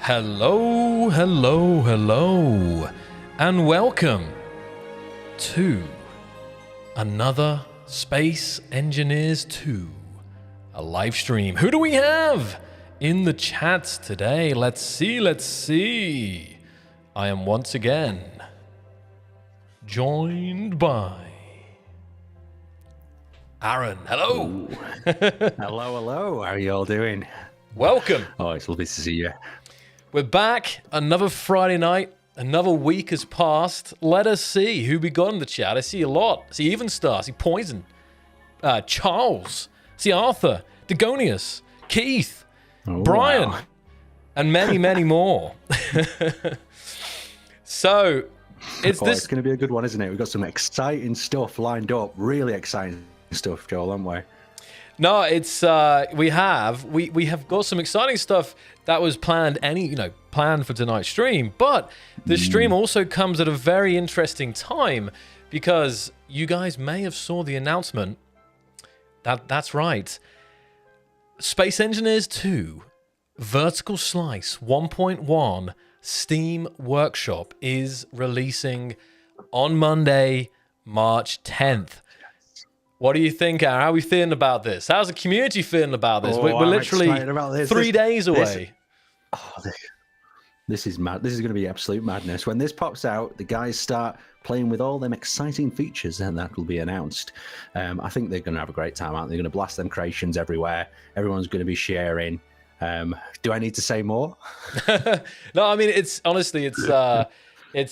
Hello, hello, hello, and welcome to another Space Engineers 2, a live stream. Who do we have in the chat today? Let's see. I am once again joined by Aaron. Hello. Hello. How are you all doing? Welcome. Oh, it's lovely to see you. We're back. Another Friday night. Another week has passed. Let us see who we got in the chat. I see a lot. I see Evenstar. I see Poison. Charles. I see Arthur. Degonius. Keith. Brian. Wow. And many, many more. So, it's It's going to be a good one, isn't it? We've got some exciting stuff lined up. Really exciting stuff, Joel, haven't we? No, it's we have got some exciting stuff that was planned planned for tonight's stream, but the stream also comes at a very interesting time because you guys may have saw the announcement that's right. Space Engineers 2 Vertical Slice 1.1 Steam Workshop is releasing on Monday, March 10th. What do you think, Aaron? How are we feeling about this? How's the community feeling about this? We're literally 3 days away. This is mad. This is going to be absolute madness. When this pops out, the guys start playing with all them exciting features, and that will be announced. I think they're going to have a great time, aren't they? They're going to blast them creations everywhere. Everyone's going to be sharing. Do I need to say more? No, I mean, it's honestly, we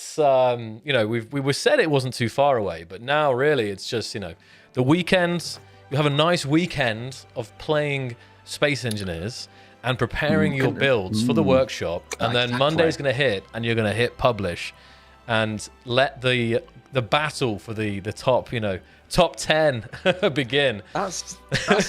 said it wasn't too far away, but now really it's just, the weekends, you have a nice weekend of playing Space Engineers and preparing your builds for the workshop, and then Monday's going to hit, and you're going to hit publish, and let the battle for the top 10 begin. That's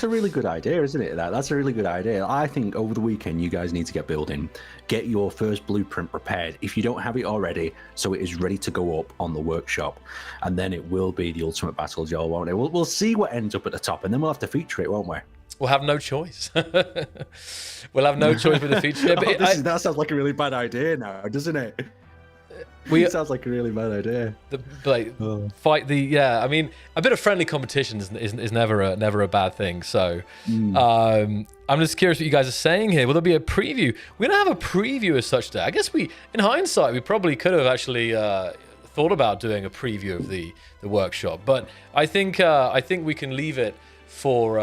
a really good idea, isn't it? That's a really good idea. I think over the weekend you guys need to get building, get your first blueprint prepared if you don't have it already, so it is ready to go up on the workshop, and then it will be the ultimate battle, Joel, won't it? We'll see what ends up at the top, and then we'll have to feature it, won't we? We'll have no choice. We'll have no choice with the feature. But that sounds like a really bad idea now, doesn't it? It sounds like a really bad idea. I mean, a bit of friendly competition is never a bad thing. So, I'm just curious what you guys are saying here. Will there be a preview? We don't have a preview as such today. I guess in hindsight, we probably could have actually thought about doing a preview of the workshop, but I think we can leave it for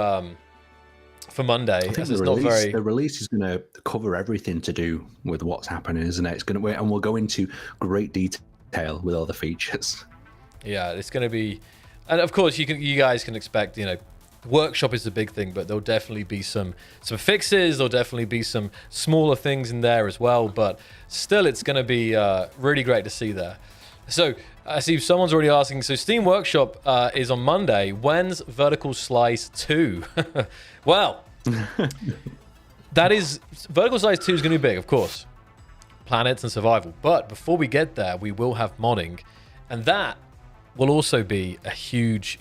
Monday. I think the release is going to cover everything to do with what's happening, isn't it? It's going to, and we'll go into great detail with all the features. Yeah, it's going to be, and of course you guys can expect, workshop is the big thing, but there'll definitely be some fixes. There'll definitely be some smaller things in there as well. But still, it's going to be really great to see there. So I see someone's already asking. So Steam Workshop is on Monday. When's Vertical Slice 2? Well, that is Vertical Slice 2 is going to be big, of course. Planets and survival. But before we get there, we will have modding, and that will also be a huge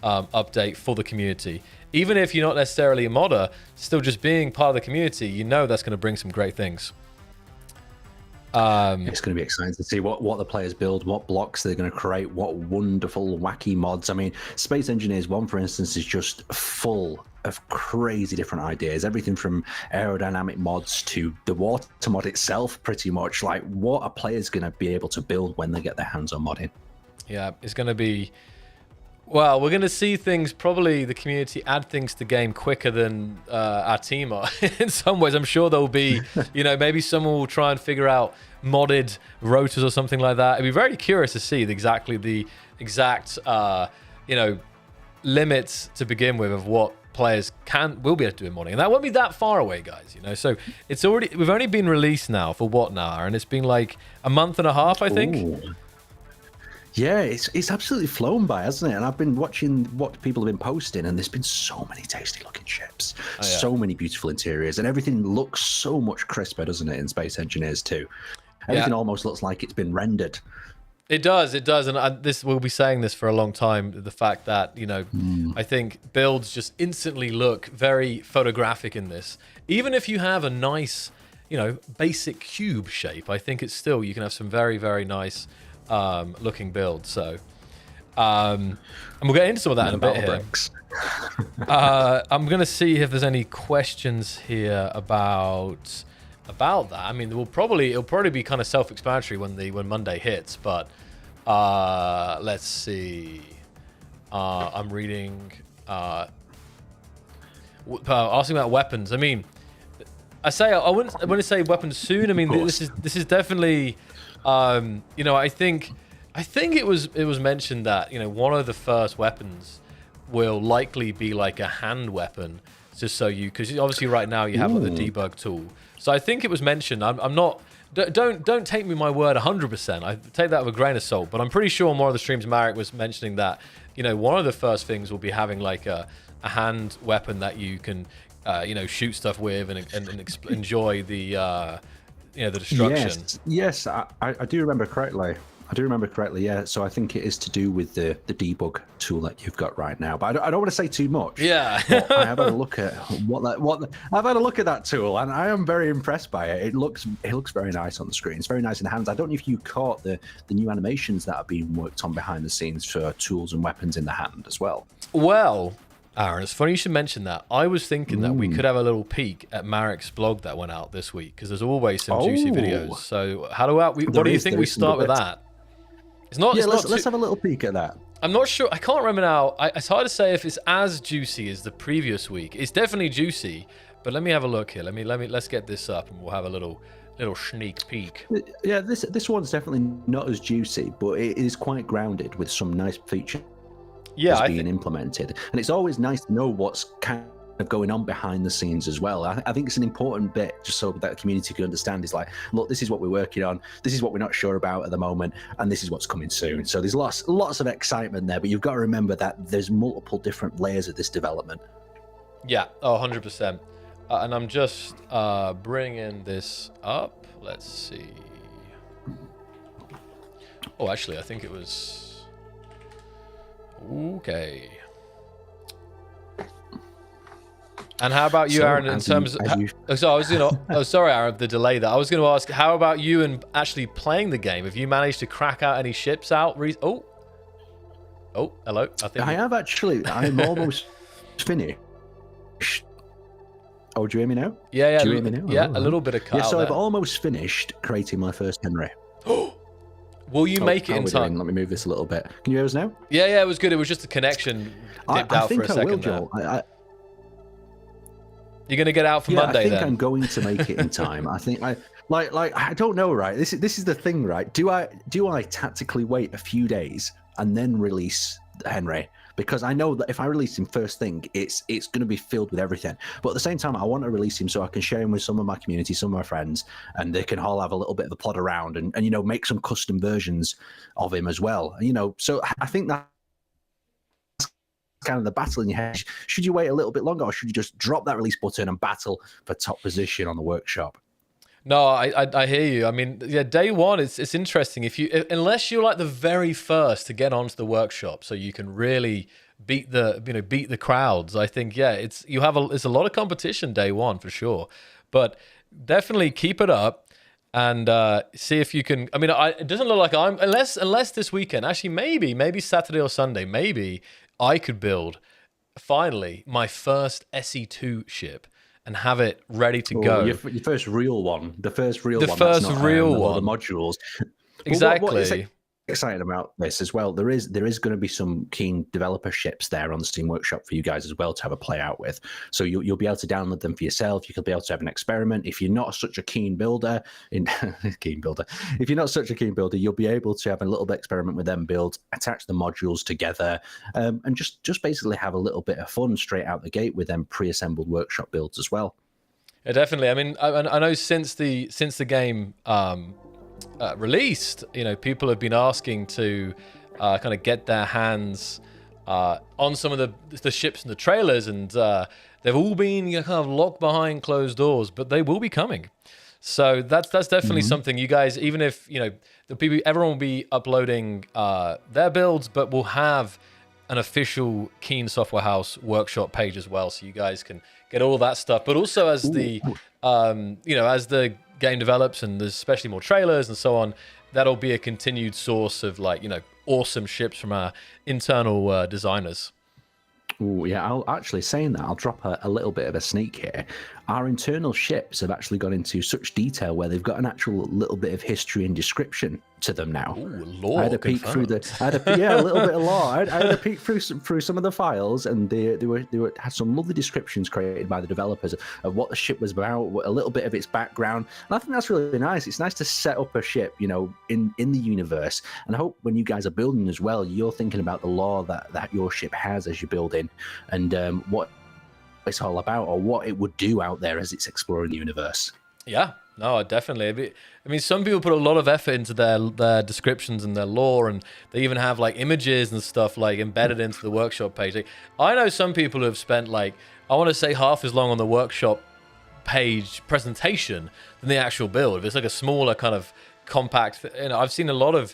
update for the community. Even if you're not necessarily a modder, still just being part of the community, that's going to bring some great things. It's going to be exciting to see what the players build, what blocks they're going to create, what wonderful, wacky mods. I mean, Space Engineers 1, for instance, is just full of crazy different ideas. Everything from aerodynamic mods to the water mod itself, pretty much. Like, what are players going to be able to build when they get their hands on modding? Yeah, it's going to be... Well, we're going to see things, probably the community add things to game quicker than our team are. In some ways, I'm sure there'll be, maybe someone will try and figure out modded rotors or something like that. I'd be very curious to see the exact limits to begin with of what players will be able to do in modding. And that won't be that far away, guys, So we've only been released now for what now? And it's been like a month and a half, I think. Ooh. Yeah, it's absolutely flown by, hasn't it? And I've been watching what people have been posting, and there's been so many tasty looking ships, so many beautiful interiors, and everything looks so much crisper, doesn't it, in Space Engineers 2? Everything almost looks like it's been rendered. It does, and we'll be saying this for a long time. The fact that I think builds just instantly look very photographic in this. Even if you have a nice you know, basic cube shape, I think it's still, you can have some very, very nice looking builds. So, and we'll get into some of that in a bit here. I'm going to see if there's any questions here about that. I mean, it'll probably be kind of self-explanatory when Monday hits, but let's see. I'm reading asking about weapons. I mean, I wouldn't say weapons soon. I mean, this is definitely you know, I think it was mentioned that, you know, one of the first weapons will likely be like a hand weapon, just so because obviously right now you have like the debug tool. So I think it was mentioned. I'm not. Don't take me my word 100%. I take that with a grain of salt, but I'm pretty sure on one of the streams Marek was mentioning that, you know, one of the first things will be having like a hand weapon that you can you know, shoot stuff with and enjoy the you know, the destruction. Yes, I do remember correctly. Yeah. So I think it is to do with the debug tool that you've got right now. But I don't want to say too much. Yeah. But I have had a look at I've had a look at that tool, and I am very impressed by it. It looks very nice on the screen. It's very nice in the hands. I don't know if you caught the new animations that are being worked on behind the scenes for tools and weapons in the hand as well. Well, Aaron, it's funny you should mention that. I was thinking that we could have a little peek at Marek's blog that went out this week, because there's always some juicy videos. So what do you think we start with that? It's not. Yeah, let's have a little peek at that. I'm not sure. I can't remember now. It's hard to say if it's as juicy as the previous week. It's definitely juicy, but let me have a look here. Let's get this up, and we'll have a little sneak peek. Yeah, this one's definitely not as juicy, but it is quite grounded with some nice features. Yeah, being implemented, and it's always nice to know what's kind of going on behind the scenes as well. I think it's an important bit, just so that the community can understand. Is like, look, this is what we're working on, this is what we're not sure about at the moment, and this is what's coming soon. So there's lots of excitement there, but you've got to remember that there's multiple different layers of this development. Yeah, 100%. And I'm just bringing this up. Let's see. Oh, actually, I think it was okay. And how about you, Aaron, in terms of... So I was, you know... Oh, sorry, Aaron, the delay there. I was going to ask, how about you and actually playing the game? Have you managed to crack out any ships out? Oh, hello. I have actually. I'm almost finished. Oh, do you hear me now? Yeah. Do you hear me now? Yeah, a little bit of cut so there. I've almost finished creating my first Henry. Will you make it in time? Let me move this a little bit. Can you hear us now? Yeah, it was good. It was just a connection dipped out for a second. I think I will, Joel. You're going to get out for Monday, then? I think I'm going to make it in time. I think I don't know, right? This is the thing, right? Do I tactically wait a few days and then release Henry? Because I know that if I release him first thing, it's going to be filled with everything. But at the same time, I want to release him so I can share him with some of my community, some of my friends, and they can all have a little bit of a plod around and you know, make some custom versions of him as well. You know, so I think that kind of the battle in your head. Should you wait a little bit longer, or should you just drop that release button and battle for top position on the workshop? No, I hear you. I mean, yeah, day one, it's interesting. Unless you're like the very first to get onto the workshop, so you can really beat the crowds. I think it's a lot of competition day one for sure, but definitely keep it up and see if you can. I mean, it doesn't look like I'm unless this weekend. Actually, maybe Saturday or Sunday, maybe I could build finally my first SE2 ship and have it ready to go. Your first real one. The first real one. The first real one. The modules. Exactly. What excited about this as well, there is going to be some keen developer ships there on the Steam Workshop for you guys as well to have a play out with. So you'll be able to download them for yourself. You could be able to have an experiment. If you're not such a keen builder, if you're not such a keen builder, you'll be able to have a little bit experiment with them, build, attach the modules together, and just basically have a little bit of fun straight out the gate with them pre-assembled workshop builds as well. Yeah, definitely. I mean, I know since the game released, you know, people have been asking to kind of get their hands on some of the ships and the trailers, and they've all been kind of locked behind closed doors, but they will be coming. So that's definitely something you guys, even if, you know, everyone will be uploading their builds, but we'll have an official Keen Software House workshop page as well, so you guys can get all that stuff. But also as the as the game develops and there's especially more trailers and so on, that'll be a continued source of awesome ships from our internal designers. Oh yeah, I'll actually saying that I'll drop a little bit of a sneak here. Our internal ships have actually gone into such detail where they've got an actual little bit of history and description to them now. Ooh, lore. I had a peek through a little bit of lore. I had a peek through some of the files, and they had some lovely descriptions created by the developers of what the ship was about, a little bit of its background, and I think that's really nice. It's nice to set up a ship, in the universe, and I hope when you guys are building as well, you're thinking about the lore that your ship has as you're building, and what it's all about, or what it would do out there as it's exploring the universe. Yeah, no, definitely. I mean, some people put a lot of effort into their descriptions and their lore, and they even have images and stuff embedded into the workshop page. I know some people who have spent I want to say half as long on the workshop page presentation than the actual build. If it's a smaller kind of compact, I've seen a lot of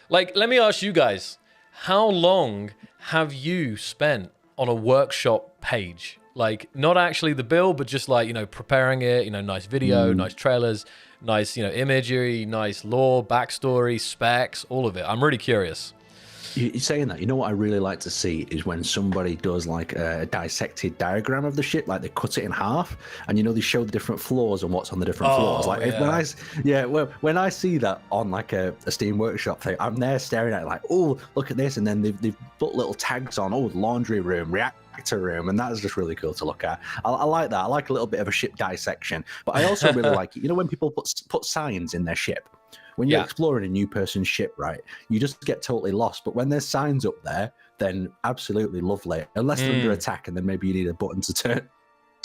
let me ask you guys, how long have you spent on a workshop page? Not actually the build, but just preparing it, nice video, nice trailers, nice, imagery, nice lore, backstory, specs, all of it. I'm really curious. You're saying that. What I really like to see is when somebody does a dissected diagram of the ship, they cut it in half, and they show the different floors and what's on the different floors. When I see that on a Steam Workshop thing, I'm there staring at it oh, look at this, and then they've put little tags on, laundry room, reactor room, and that's just really cool to look at. I like that. I like a little bit of a ship dissection, but I also really like it. When people put signs in their ship. When you're exploring a new person's ship, right, you just get totally lost. But when there's signs up there, then absolutely lovely. Unless they're under attack, and then maybe you need a button to turn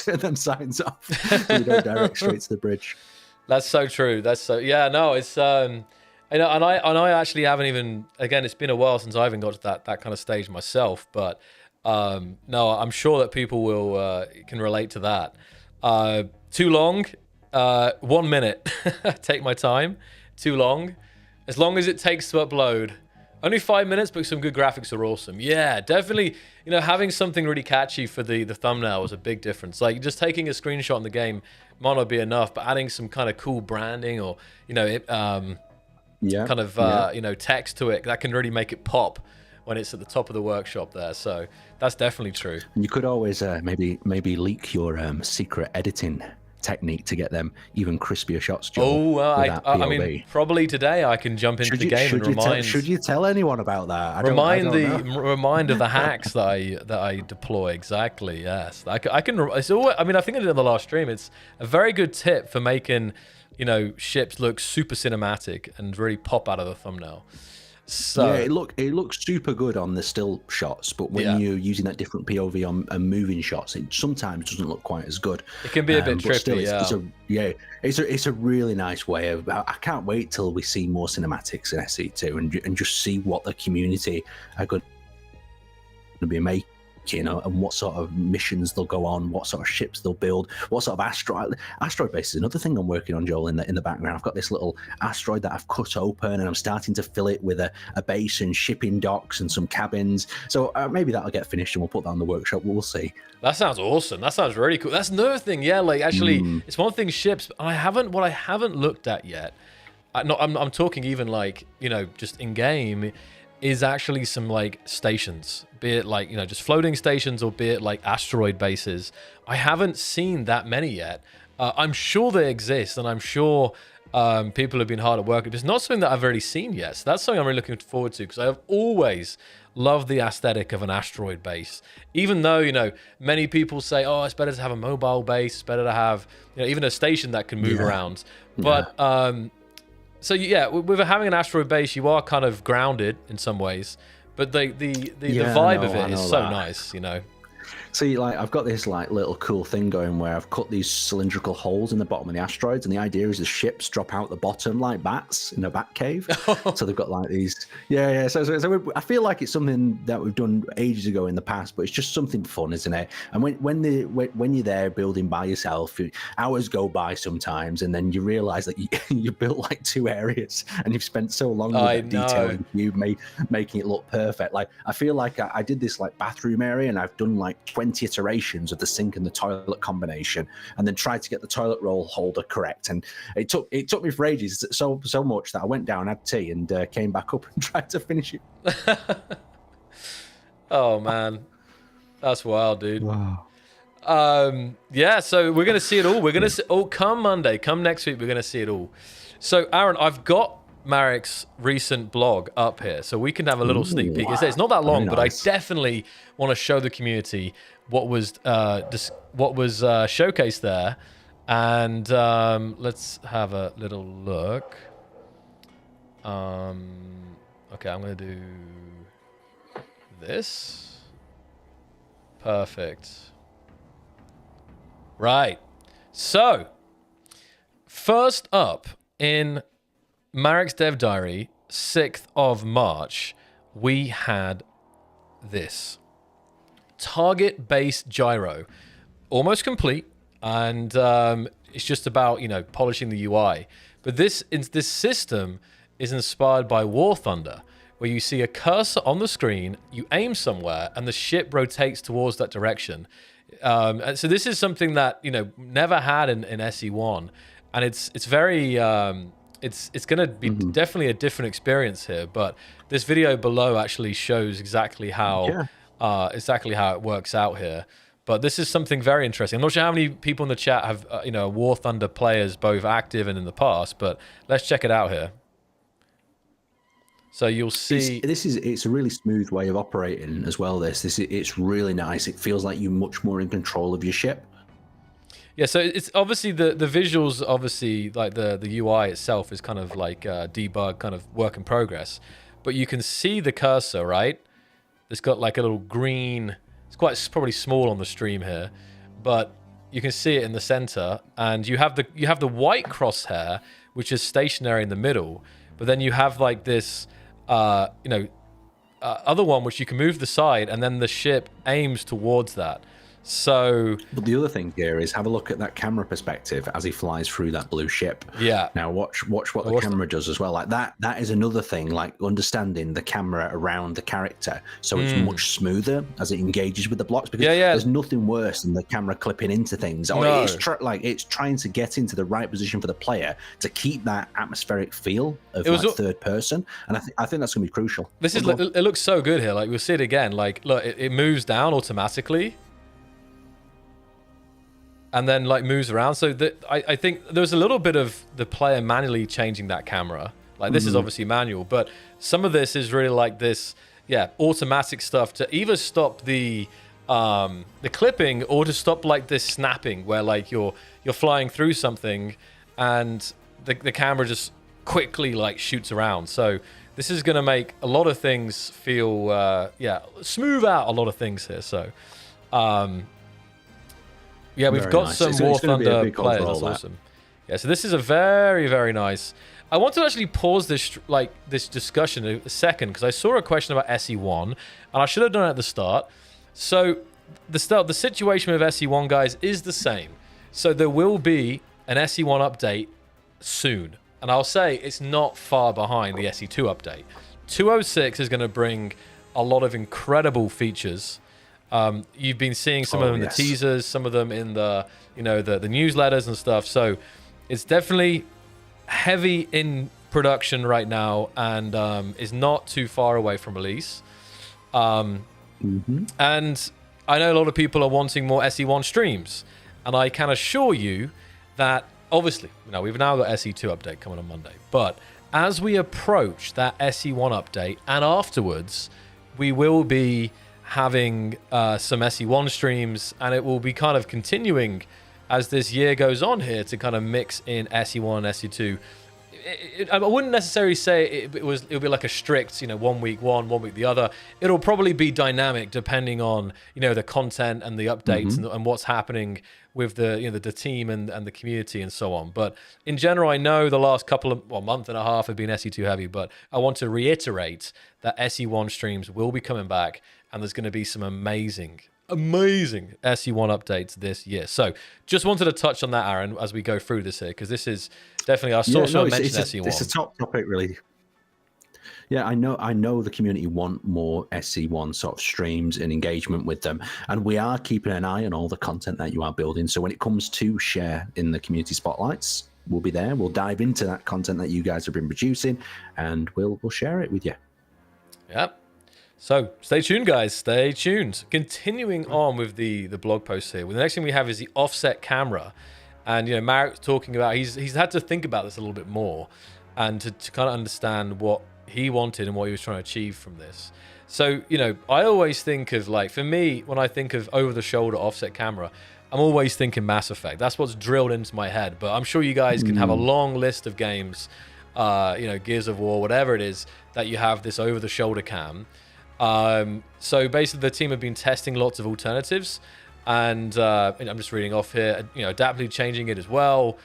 them signs off. So you don't direct straight to the bridge. That's so true. It's and I actually haven't even. Again, it's been a while since I even got to that kind of stage myself. But no, I'm sure that people can relate to that. Too long, 1 minute. Take my time. Too long, as long as it takes to upload. Only 5 minutes, but some good graphics are awesome. Yeah, definitely. Having something really catchy for the thumbnail was a big difference. Just taking a screenshot in the game might not be enough, but adding some kind of cool branding or text to it, that can really make it pop when it's at the top of the workshop there. So that's definitely true. You could always maybe leak your secret editing technique to get them even crispier shots, Joel. Oh, well, I mean, probably today I can jump into the game and remind. Should you tell anyone about that? Remind of the hacks that I deploy. Exactly. Yes, I can. It's always, I mean, I think I did it in the last stream. It's a very good tip for making, ships look super cinematic and really pop out of the thumbnail. So yeah, it looks super good on the still shots, but when you're using that different POV on moving shots, it sometimes doesn't look quite as good. It can be a bit trippy. It's a really nice way of. I can't wait till we see more cinematics in SE2 and just see what the community are going to be making. And what sort of missions they'll go on, what sort of ships they'll build, what sort of asteroid base is another thing I'm working on, Joel. In the background, I've got this little asteroid that I've cut open, and I'm starting to fill it with a base and shipping docks and some cabins. So maybe that'll get finished, and we'll put that on the workshop. We'll see. That sounds awesome. That sounds really cool. That's another thing. Yeah, actually, it's one thing ships. What I haven't looked at yet. I'm talking even just in game. Is actually some stations, be it just floating stations, or be it asteroid bases. I haven't seen that many yet. I'm sure they exist, and I'm sure people have been hard at work. It's not something that I've already seen yet. So that's something I'm really looking forward to, because I have always loved the aesthetic of an asteroid base. Even though many people say, oh, it's better to have a mobile base, it's better to have even a station that can move around. But so yeah, with having an asteroid base, you are kind of grounded in some ways, but the vibe of it is so nice, See, like I've got this like little cool thing going where I've cut these cylindrical holes in the bottom of the asteroids, and the idea is the ships drop out the bottom like bats in a bat cave. So they've got like these, yeah. So I feel like it's something that we've done ages ago in the past, but it's just something fun, isn't it? And when you're there building by yourself, hours go by sometimes, and then you realise that you built like 2 areas, and you've spent so long with it detailing cube, making it look perfect. Like I feel like I did this like bathroom area, and I've done like 20 iterations of the sink and the toilet combination, and then tried to get the toilet roll holder correct. And it took me for ages, so much that I went down, had tea, and came back up and tried to finish it. Oh man, that's wild, dude. Wow. Yeah, so we're gonna see it all. We're gonna see, come Monday, come next week, we're gonna see it all. So Aaron, I've got Marek's recent blog up here, so we can have a little sneak peek. It's not that long, but I definitely want to show the community what was showcased there. And let's have a little look. Okay, I'm gonna do this. Perfect. Right. So, first up in Marek's Dev Diary, 6th of March, we had this. Target-based gyro. Almost complete, and it's just about, polishing the UI. But this system is inspired by War Thunder, where you see a cursor on the screen, you aim somewhere, and the ship rotates towards that direction. And so this is something that never had in SE1, and it's very it's going to be definitely a different experience here. But this video below actually shows exactly how it works out here. But this is something very interesting. I'm not sure how many people in the chat have War Thunder players both active and in the past, but let's check it out here. So you'll see it's a really smooth way of operating as well. It's really nice. It feels like you're much more in control of your ship. Yeah, so it's obviously the visuals, obviously like the UI itself is kind of like debug, kind of work in progress. But you can see the cursor, right? It's got like a little green. It's probably small on the stream here, but you can see it in the center, and you have the white crosshair, which is stationary in the middle. But then you have like this. Other one which you can move the side, and then the ship aims towards that. So, but the other thing here is have a look at that camera perspective as he flies through that blue ship. Yeah. Now watch what the camera does as well. Like that is another thing. Like understanding the camera around the character, so it's much smoother as it engages with the blocks. Because there's nothing worse than the camera clipping into things. No. It's trying to get into the right position for the player to keep that atmospheric feel of third person. And I think that's gonna be crucial. It looks so good here. Like we'll see it again. Like look, it moves down automatically. And then like moves around. So I think there was a little bit of the player manually changing that camera. Like this is obviously manual, but some of this is really like this, automatic stuff to either stop the clipping or to stop like this snapping where like you're flying through something and the camera just quickly like shoots around. So this is going to make a lot of things feel, smooth out a lot of things here. So, yeah, we've got some War Thunder players. That's awesome. Yeah, so this is a very, very nice. I want to actually pause this discussion a second because I saw a question about SE1, and I should have done it at the start. So the situation with SE1, guys, is the same. So there will be an SE1 update soon, and I'll say it's not far behind the SE2 update. 206 is going to bring a lot of incredible features. You've been seeing some of them in the teasers, some of them in the the newsletters and stuff. So it's definitely heavy in production right now, and is not too far away from release. And I know a lot of people are wanting more SE1 streams, and I can assure you that obviously we've now got SE2 update coming on Monday, but as we approach that SE1 update and afterwards, we will be having some SE1 streams, and it will be kind of continuing as this year goes on here to kind of mix in SE1 and SE2. I wouldn't necessarily say it'll be like a strict, 1 week one, 1 week the other. It'll probably be dynamic depending on, the content and the updates and what's happening with the team and the community and so on. But in general, I know the last month and a half have been SE2 heavy, but I want to reiterate that SE1 streams will be coming back, and there's going to be some amazing SE1 updates this year. So just wanted to touch on that, Aaron, as we go through this here, because this is definitely, I saw someone mention SE1. It's a top topic, really. Yeah, I know the community want more SE1 sort of streams and engagement with them, and we are keeping an eye on all the content that you are building. So when it comes to share in the community spotlights, we'll be there. We'll dive into that content that you guys have been producing, and we'll share it with you. Yep. So stay tuned, guys. Stay tuned. Continuing on with the blog post here. Well, the next thing we have is the offset camera, and Marek talking about he's had to think about this a little bit more, and to kind of understand what he wanted and what he was trying to achieve from this. So I always think of, like, for me, when I think of over-the-shoulder offset camera, I'm always thinking Mass Effect. That's what's drilled into my head. But I'm sure you guys can have a long list of games, Gears of War, whatever it is, that you have this over-the-shoulder cam. So basically the team have been testing lots of alternatives, and I'm just reading off here, adaptively changing it as well.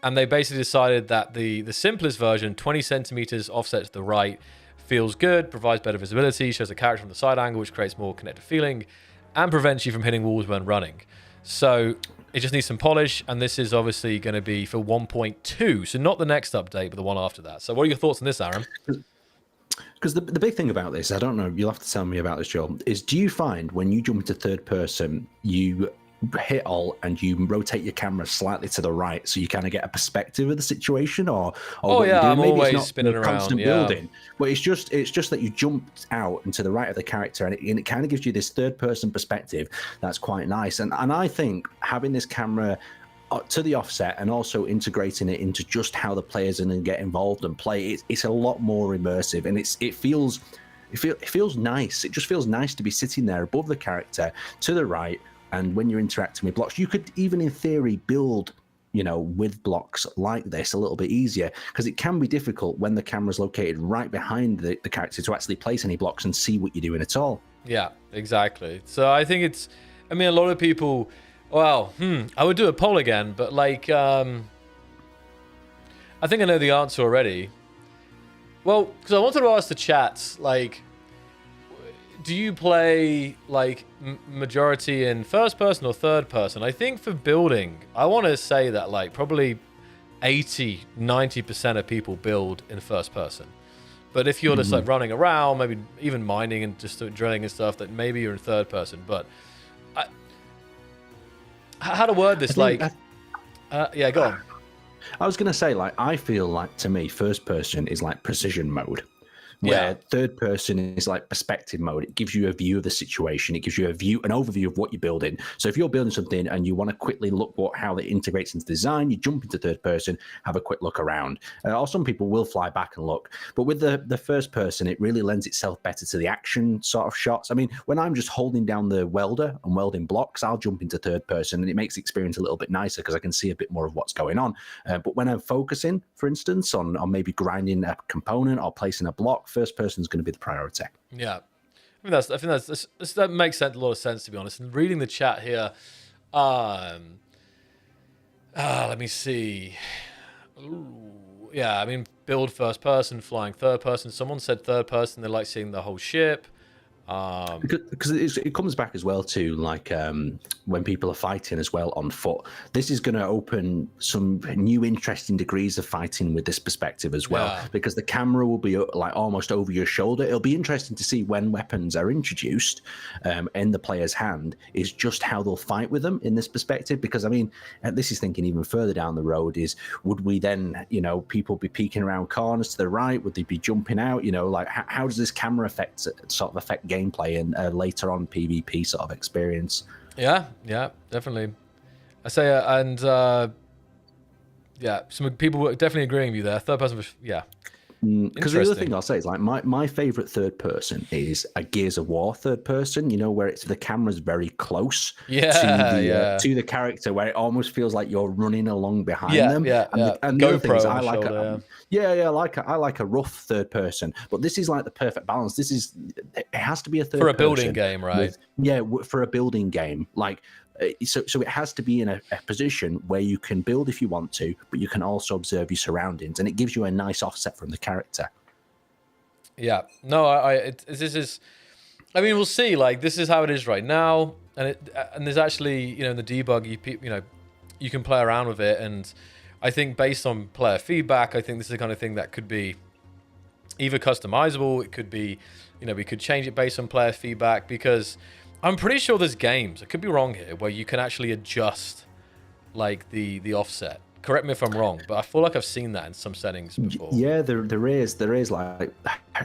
And they basically decided that the simplest version, 20 centimeters offset to the right, feels good, provides better visibility, shows the character from the side angle, which creates more connected feeling, and prevents you from hitting walls when running. So it just needs some polish, and this is obviously going to be for 1.2, so not the next update, but the one after that. So what are your thoughts on this, Aaron? Because the big thing about this, I don't know, you'll have to tell me about this, Joel, is do you find when you jump into third person, you hit alt and you rotate your camera slightly to the right so you kind of get a perspective of the situation, or what you're doing? I'm maybe always it's not spinning around, constant building, but it's just that you jumped out and to the right of the character, and it kind of gives you this third person perspective that's quite nice. And I think having this camera to the offset and also integrating it into just how the players are going to get involved and play, it's a lot more immersive, and it feels nice. It just feels nice to be sitting there above the character to the right. And when you're interacting with blocks, you could even in theory build, with blocks like this a little bit easier, because it can be difficult when the camera's located right behind the character to actually place any blocks and see what you're doing at all. Yeah, exactly. So I think a lot of people, I would do a poll again, but like, I think I know the answer already. Well, because I wanted to ask the chat, like, do you play like majority in first person or third person? I think for building, I want to say that like probably 80-90% of people build in first person. But if you're just like running around, maybe even mining and just drilling and stuff, that maybe you're in third person. But how to word this? Like, yeah, go on. I was going to say, like, I feel like to me, first person is like precision mode. Where third person is like perspective mode. It gives you a view of the situation. It gives you an overview of what you're building. So if you're building something and you want to quickly look how it integrates into design, you jump into third person, have a quick look around. Or some people will fly back and look. But with the first person, it really lends itself better to the action sort of shots. I mean, when I'm just holding down the welder and welding blocks, I'll jump into third person, and it makes the experience a little bit nicer because I can see a bit more of what's going on. But when I'm focusing, for instance, on maybe grinding a component or placing a block, first person is going to be the priority. Yeah, I think that makes a lot of sense, to be honest. And reading the chat here, let me see. Yeah, I mean, build first person, flying third person. Someone said third person, they like seeing the whole ship. Because it comes back as well to like when people are fighting as well on foot. This is going to open some new interesting degrees of fighting with this perspective as well, because the camera will be like almost over your shoulder. It'll be interesting to see when weapons are introduced in the player's hand, is just how they'll fight with them in this perspective. Because I mean, this is thinking even further down the road, is would we then, people be peeking around corners to the right? Would they be jumping out? Like how does this camera affect gameplay and later on PvP sort of experience? Yeah, definitely. I say, some people were definitely agreeing with you there. Third person, yeah. Because the other thing I'll say is like my favorite third person is a Gears of War third person, you know, where it's the camera's very close to the character, where it almost feels like you're running along behind them. And the other thing is I like I like a rough third person, but this is like the perfect balance. It has to be a third for a building game, right? For a building game, like. So it has to be in a position where you can build if you want to, but you can also observe your surroundings, and it gives you a nice offset from the character. Yeah, no, this is, I mean, we'll see. Like, this is how it is right now, and there's actually, you know, in the debug, you can play around with it, and I think based on player feedback, I think this is the kind of thing that could be either customizable. It could be, you know, we could change it based on player feedback, because I'm pretty sure there's games, I could be wrong here, where you can actually adjust like the offset. Correct me if I'm wrong, but I feel like I've seen that in some settings before. Yeah, there is like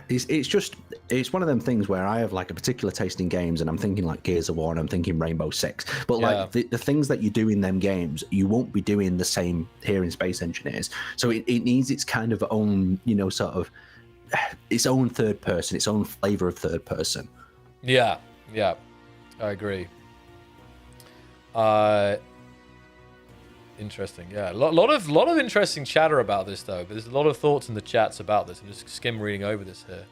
it's one of them things where I have like a particular taste in games, and I'm thinking like Gears of War and I'm thinking Rainbow Six, but like the things that you do in them games, you won't be doing the same here in Space Engineers. So it needs its kind of own, you know, sort of its own third person, its own flavor of third person. Yeah. I agree. Interesting. Yeah, a lot of interesting chatter about this though. But there's a lot of thoughts in the chats about this. I'm just skim reading over this here.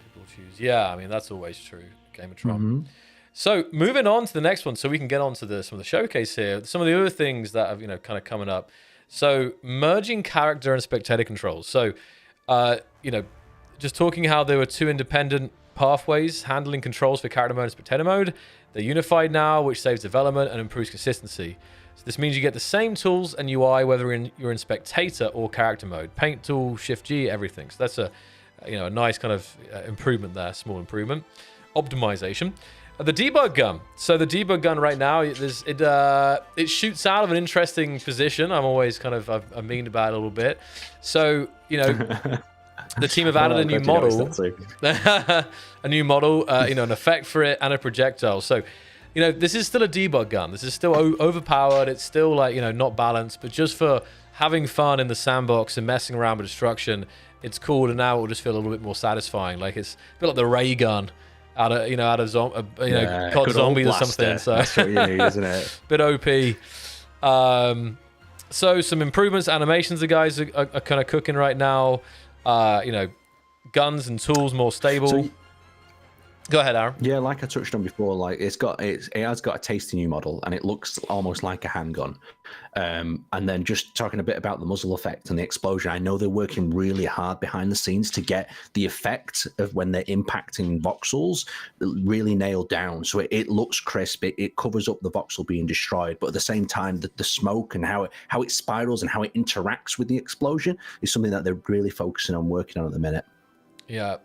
People choose. Yeah, I mean that's always true. Game of Tron. So moving on to the next one, so we can get on to some of the showcase here. Some of the other things that have, you know, kind of coming up. So merging character and spectator controls. So you know, just talking how there were two independent pathways handling controls for character mode and spectator mode. They're unified now, which saves development and improves consistency. So this means you get the same tools and UI whether you're in spectator or character mode. Paint tool, Shift G, everything. So that's a nice kind of improvement there, small improvement. Optimization. The debug gun. So the debug gun right now, it shoots out of an interesting position. I'm always kind of I mean about it a little bit. So you know. The team have added a new model, you know, an effect for it and a projectile. So, you know, this is still a debug gun. This is still overpowered. It's still like, you know, not balanced, but just for having fun in the sandbox and messing around with destruction, it's cool. And now it will just feel a little bit more satisfying. Like it's a bit like the ray gun out of COD Zombies or something. So that's what you need, isn't it? Bit OP. So some improvements, animations the guys are kind of cooking right now. You know, guns and tools more stable. So, go ahead, Aaron. Yeah, like I touched on before, like it has got a tasty new model, and it looks almost like a handgun. And then just talking a bit about the muzzle effect and the explosion, I know they're working really hard behind the scenes to get the effect of when they're impacting voxels really nailed down. So it looks crisp. It covers up the voxel being destroyed, but at the same time, the smoke and how it spirals and how it interacts with the explosion is something that they're really focusing on working on at the minute. Yeah.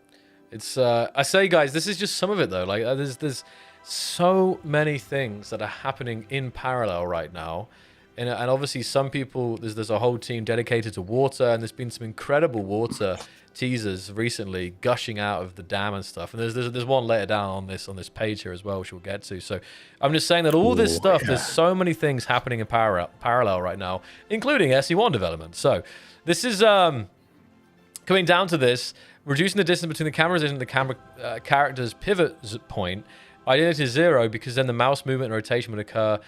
It's I say, guys, this is just some of it though. Like there's so many things that are happening in parallel right now, and obviously some people there's a whole team dedicated to water, and there's been some incredible water teasers recently gushing out of the dam and stuff. And there's one later down on this page here as well, which we'll get to. So I'm just saying that all this stuff, there's so many things happening in parallel right now, including SE1 development. So this is coming down to this. Reducing the distance between the cameras and the camera character's pivot point. Identity is 0 because then the mouse movement and rotation would occur.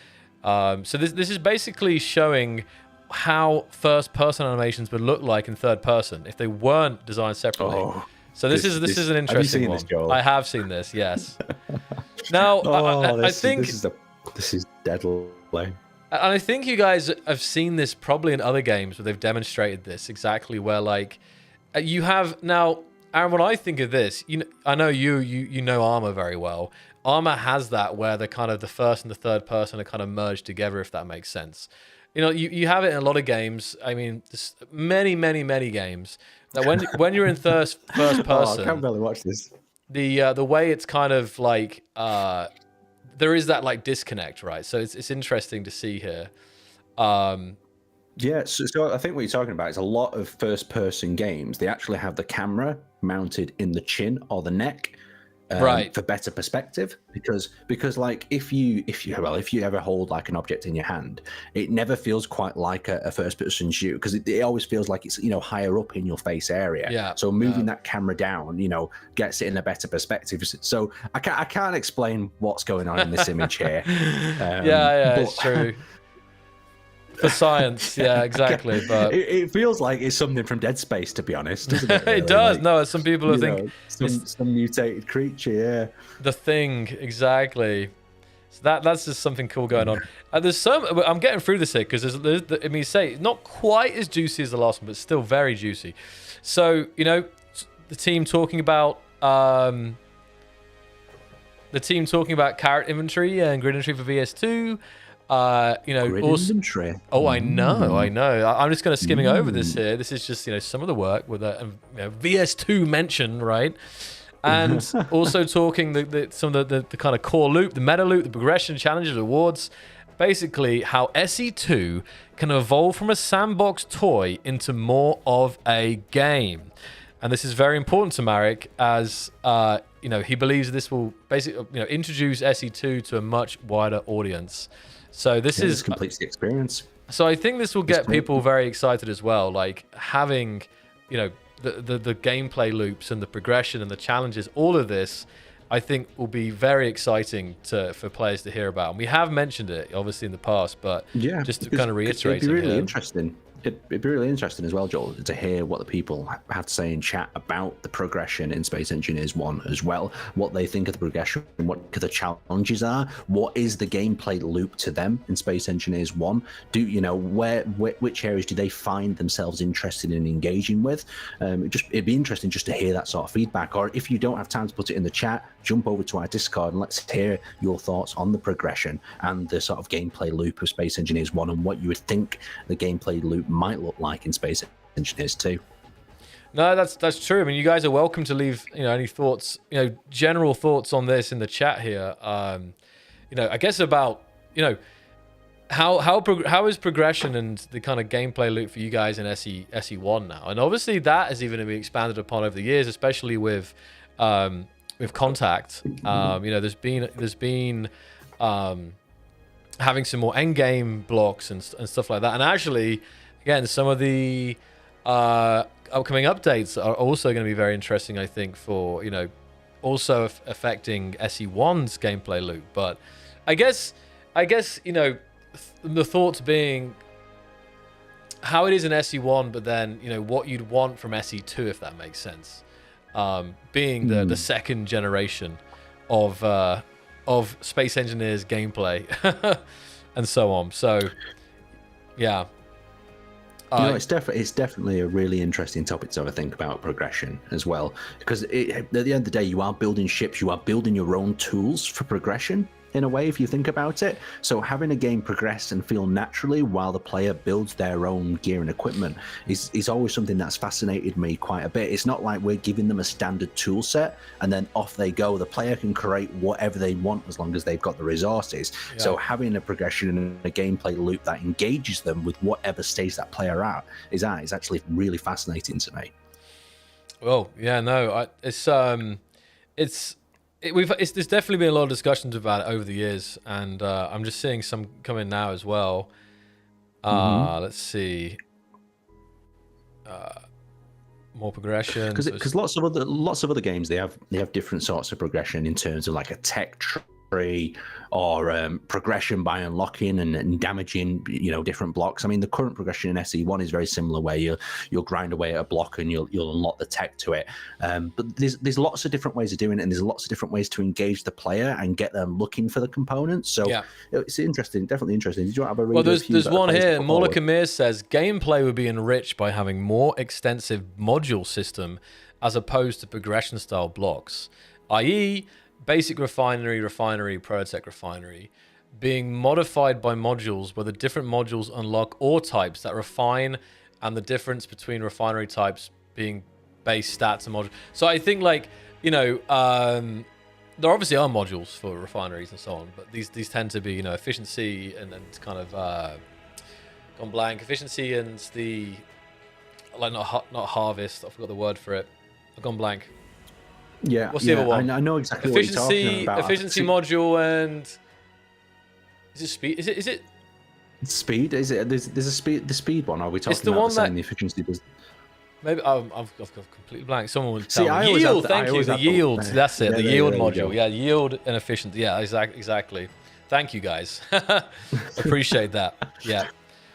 So this is basically showing how first-person animations would look like in third person if they weren't designed separately. So this is an interesting one. This, I have seen this, yes. Now I think this is deadly. And I think you guys have seen this probably in other games where they've demonstrated this exactly, where like. You have now, Aaron. When I think of this, I know you know Armor very well. Armor has that where the kind of the first and the third person are kind of merged together, if that makes sense. You know, you have it in a lot of games. I mean, there's many games that when you're in first person, I can't really watch this. The way it's kind of like there is that like disconnect, right? So it's interesting to see here. Yeah, so I think what you're talking about is a lot of first-person games. They actually have the camera mounted in the chin or the neck, Right. for better perspective, because like if you ever hold like an object in your hand, it never feels quite like a first person shoot, because it always feels like it's, you know, higher up in your face area. Yeah. So moving that camera down, you know, gets it in a better perspective. So I can't explain what's going on in this image here. Yeah, but it's true. For science, yeah, exactly. But it feels like it's something from Dead Space, to be honest, doesn't it? Really? it does. Like, No, some people you think know, some mutated creature. Yeah. the thing, exactly. So that's just something cool going on. There's I'm getting through this here because I mean, say not quite as juicy as the last one, but still very juicy. So, you know, the team talking about carrot inventory and grid inventory for VS2. You know, Grid also, inventory. oh, I know. I'm just kind of skimming over this here. This is just, you know, some of the work with a, you know, VS2 mention, right? And also talking some of the kind of core loop, the meta loop, the progression, challenges, rewards. Basically, how SE2 can evolve from a sandbox toy into more of a game. And this is very important to Marek, as you know, he believes this will basically, you know, introduce SE2 to a much wider audience. So this completes the experience. So I think this will get people very excited as well, like having, you know, the gameplay loops and the progression and the challenges. All of this, I think, will be very exciting for players to hear about. And we have mentioned it, obviously, in the past, but yeah, just to kind of reiterate it'd be really here. interesting. It'd be really interesting as well, Joel, to hear what the people have to say in chat about the progression in Space Engineers 1 as well, what they think of the progression, what the challenges are, what is the gameplay loop to them in Space Engineers 1, do you know which areas do they find themselves interested in engaging with. It'd be interesting just to hear that sort of feedback, or if you don't have time to put it in the chat, jump over to our Discord and let's hear your thoughts on the progression and the sort of gameplay loop of Space Engineers 1 and what you would think the gameplay loop might look like in Space Engineers 2. No, that's true. I mean, you guys are welcome to leave, you know, any thoughts, you know, general thoughts on this in the chat here. You know, I guess about, you know, how is progression and the kind of gameplay loop for you guys in SE1 now? And obviously that has even been expanded upon over the years, especially with Contact. You know, there's been having some more end game blocks and stuff like that. And actually, again, some of the upcoming updates are also going to be very interesting, I think, for, you know, also affecting SE1's gameplay loop. But I guess, you know, the thoughts being how it is in SE1, but then, you know, what you'd want from SE2, if that makes sense. Being the second generation of Space Engineers gameplay and so on. So, yeah. You know, it's definitely a really interesting topic to have a think about progression as well, because at the end of the day, you are building ships, you are building your own tools for progression in a way, if you think about it. So having a game progress and feel naturally while the player builds their own gear and equipment is always something that's fascinated me quite a bit. It's not like we're giving them a standard tool set and then off they go. The player can create whatever they want as long as they've got the resources. Yeah. So having a progression and a gameplay loop that engages them with whatever stage that player is actually really fascinating to me. Well, yeah, no, there's definitely been a lot of discussions about it over the years, and I'm just seeing some come in now as well. Let's see, more progression. Because lots of other games they have different sorts of progression in terms of like a tech tree or progression by unlocking and damaging, you know, different blocks. I mean, the current progression in SE1 is very similar, where you'll grind away at a block and you'll unlock the tech to it. But there's lots of different ways of doing it, and there's lots of different ways to engage the player and get them looking for the components. So yeah, it's interesting, definitely interesting. Did you have a read? Well, there's one here. Mola Kamir says gameplay would be enriched by having more extensive module system as opposed to progression style blocks, i.e. basic refinery, prototech refinery, being modified by modules where the different modules unlock ore types that refine, and the difference between refinery types being base stats and modules. So I think, like, you know, there obviously are modules for refineries and so on, but these tend to be, you know, efficiency and kind of gone blank. Efficiency and the, like, not harvest. I forgot the word for it. I've gone blank. Yeah, What's the other one? I know exactly what you're talking about. Efficiency module and is it speed? Is it speed? Is it there's a speed? The speed one? Are we talking it's the about one the that same? The efficiency does. maybe I've completely blank. Someone would See, tell I me. always Yield, have thank you. The yield. That's it. Yeah, The yield there you module. go. Yeah, yield and efficiency. Yeah, exactly. Thank you guys. Appreciate that. Yeah.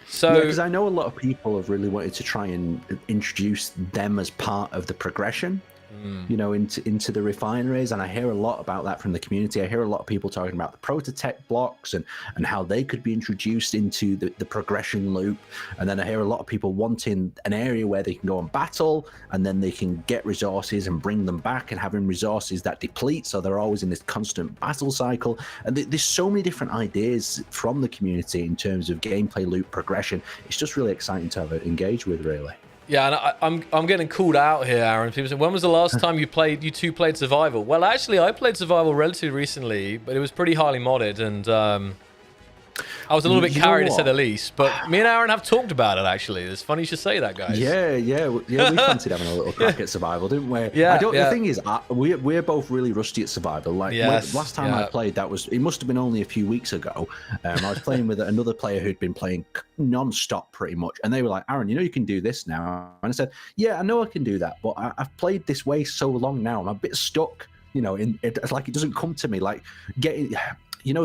So because I know a lot of people have really wanted to try and introduce them as part of the progression, you know, into the refineries, and I hear a lot about that from the community. I hear a lot of people talking about the prototech blocks and how they could be introduced into the progression loop, and then I hear a lot of people wanting an area where they can go and battle, and then they can get resources and bring them back, and having resources that deplete, so they're always in this constant battle cycle. And there's so many different ideas from the community in terms of gameplay loop progression. It's just really exciting to have it engage with, really. yeah, and I'm getting called out here, Aaron. People say, when was the last time you two played survival? Well, actually, I played survival relatively recently, but it was pretty highly modded, and I was a little bit carried, to say the least. But me and Aaron have talked about it, actually. It's funny you should say that, guys. Yeah. We fancied having a little crack at survival, didn't we? Yeah. The thing is, we're both really rusty at survival. Like last time I played, it must have been only a few weeks ago. I was playing with another player who'd been playing non-stop pretty much, and they were like, "Aaron, you know you can do this now." And I said, "Yeah, I know I can do that, but I've played this way so long now, I'm a bit stuck. You know, it's like it doesn't come to me like getting." You know,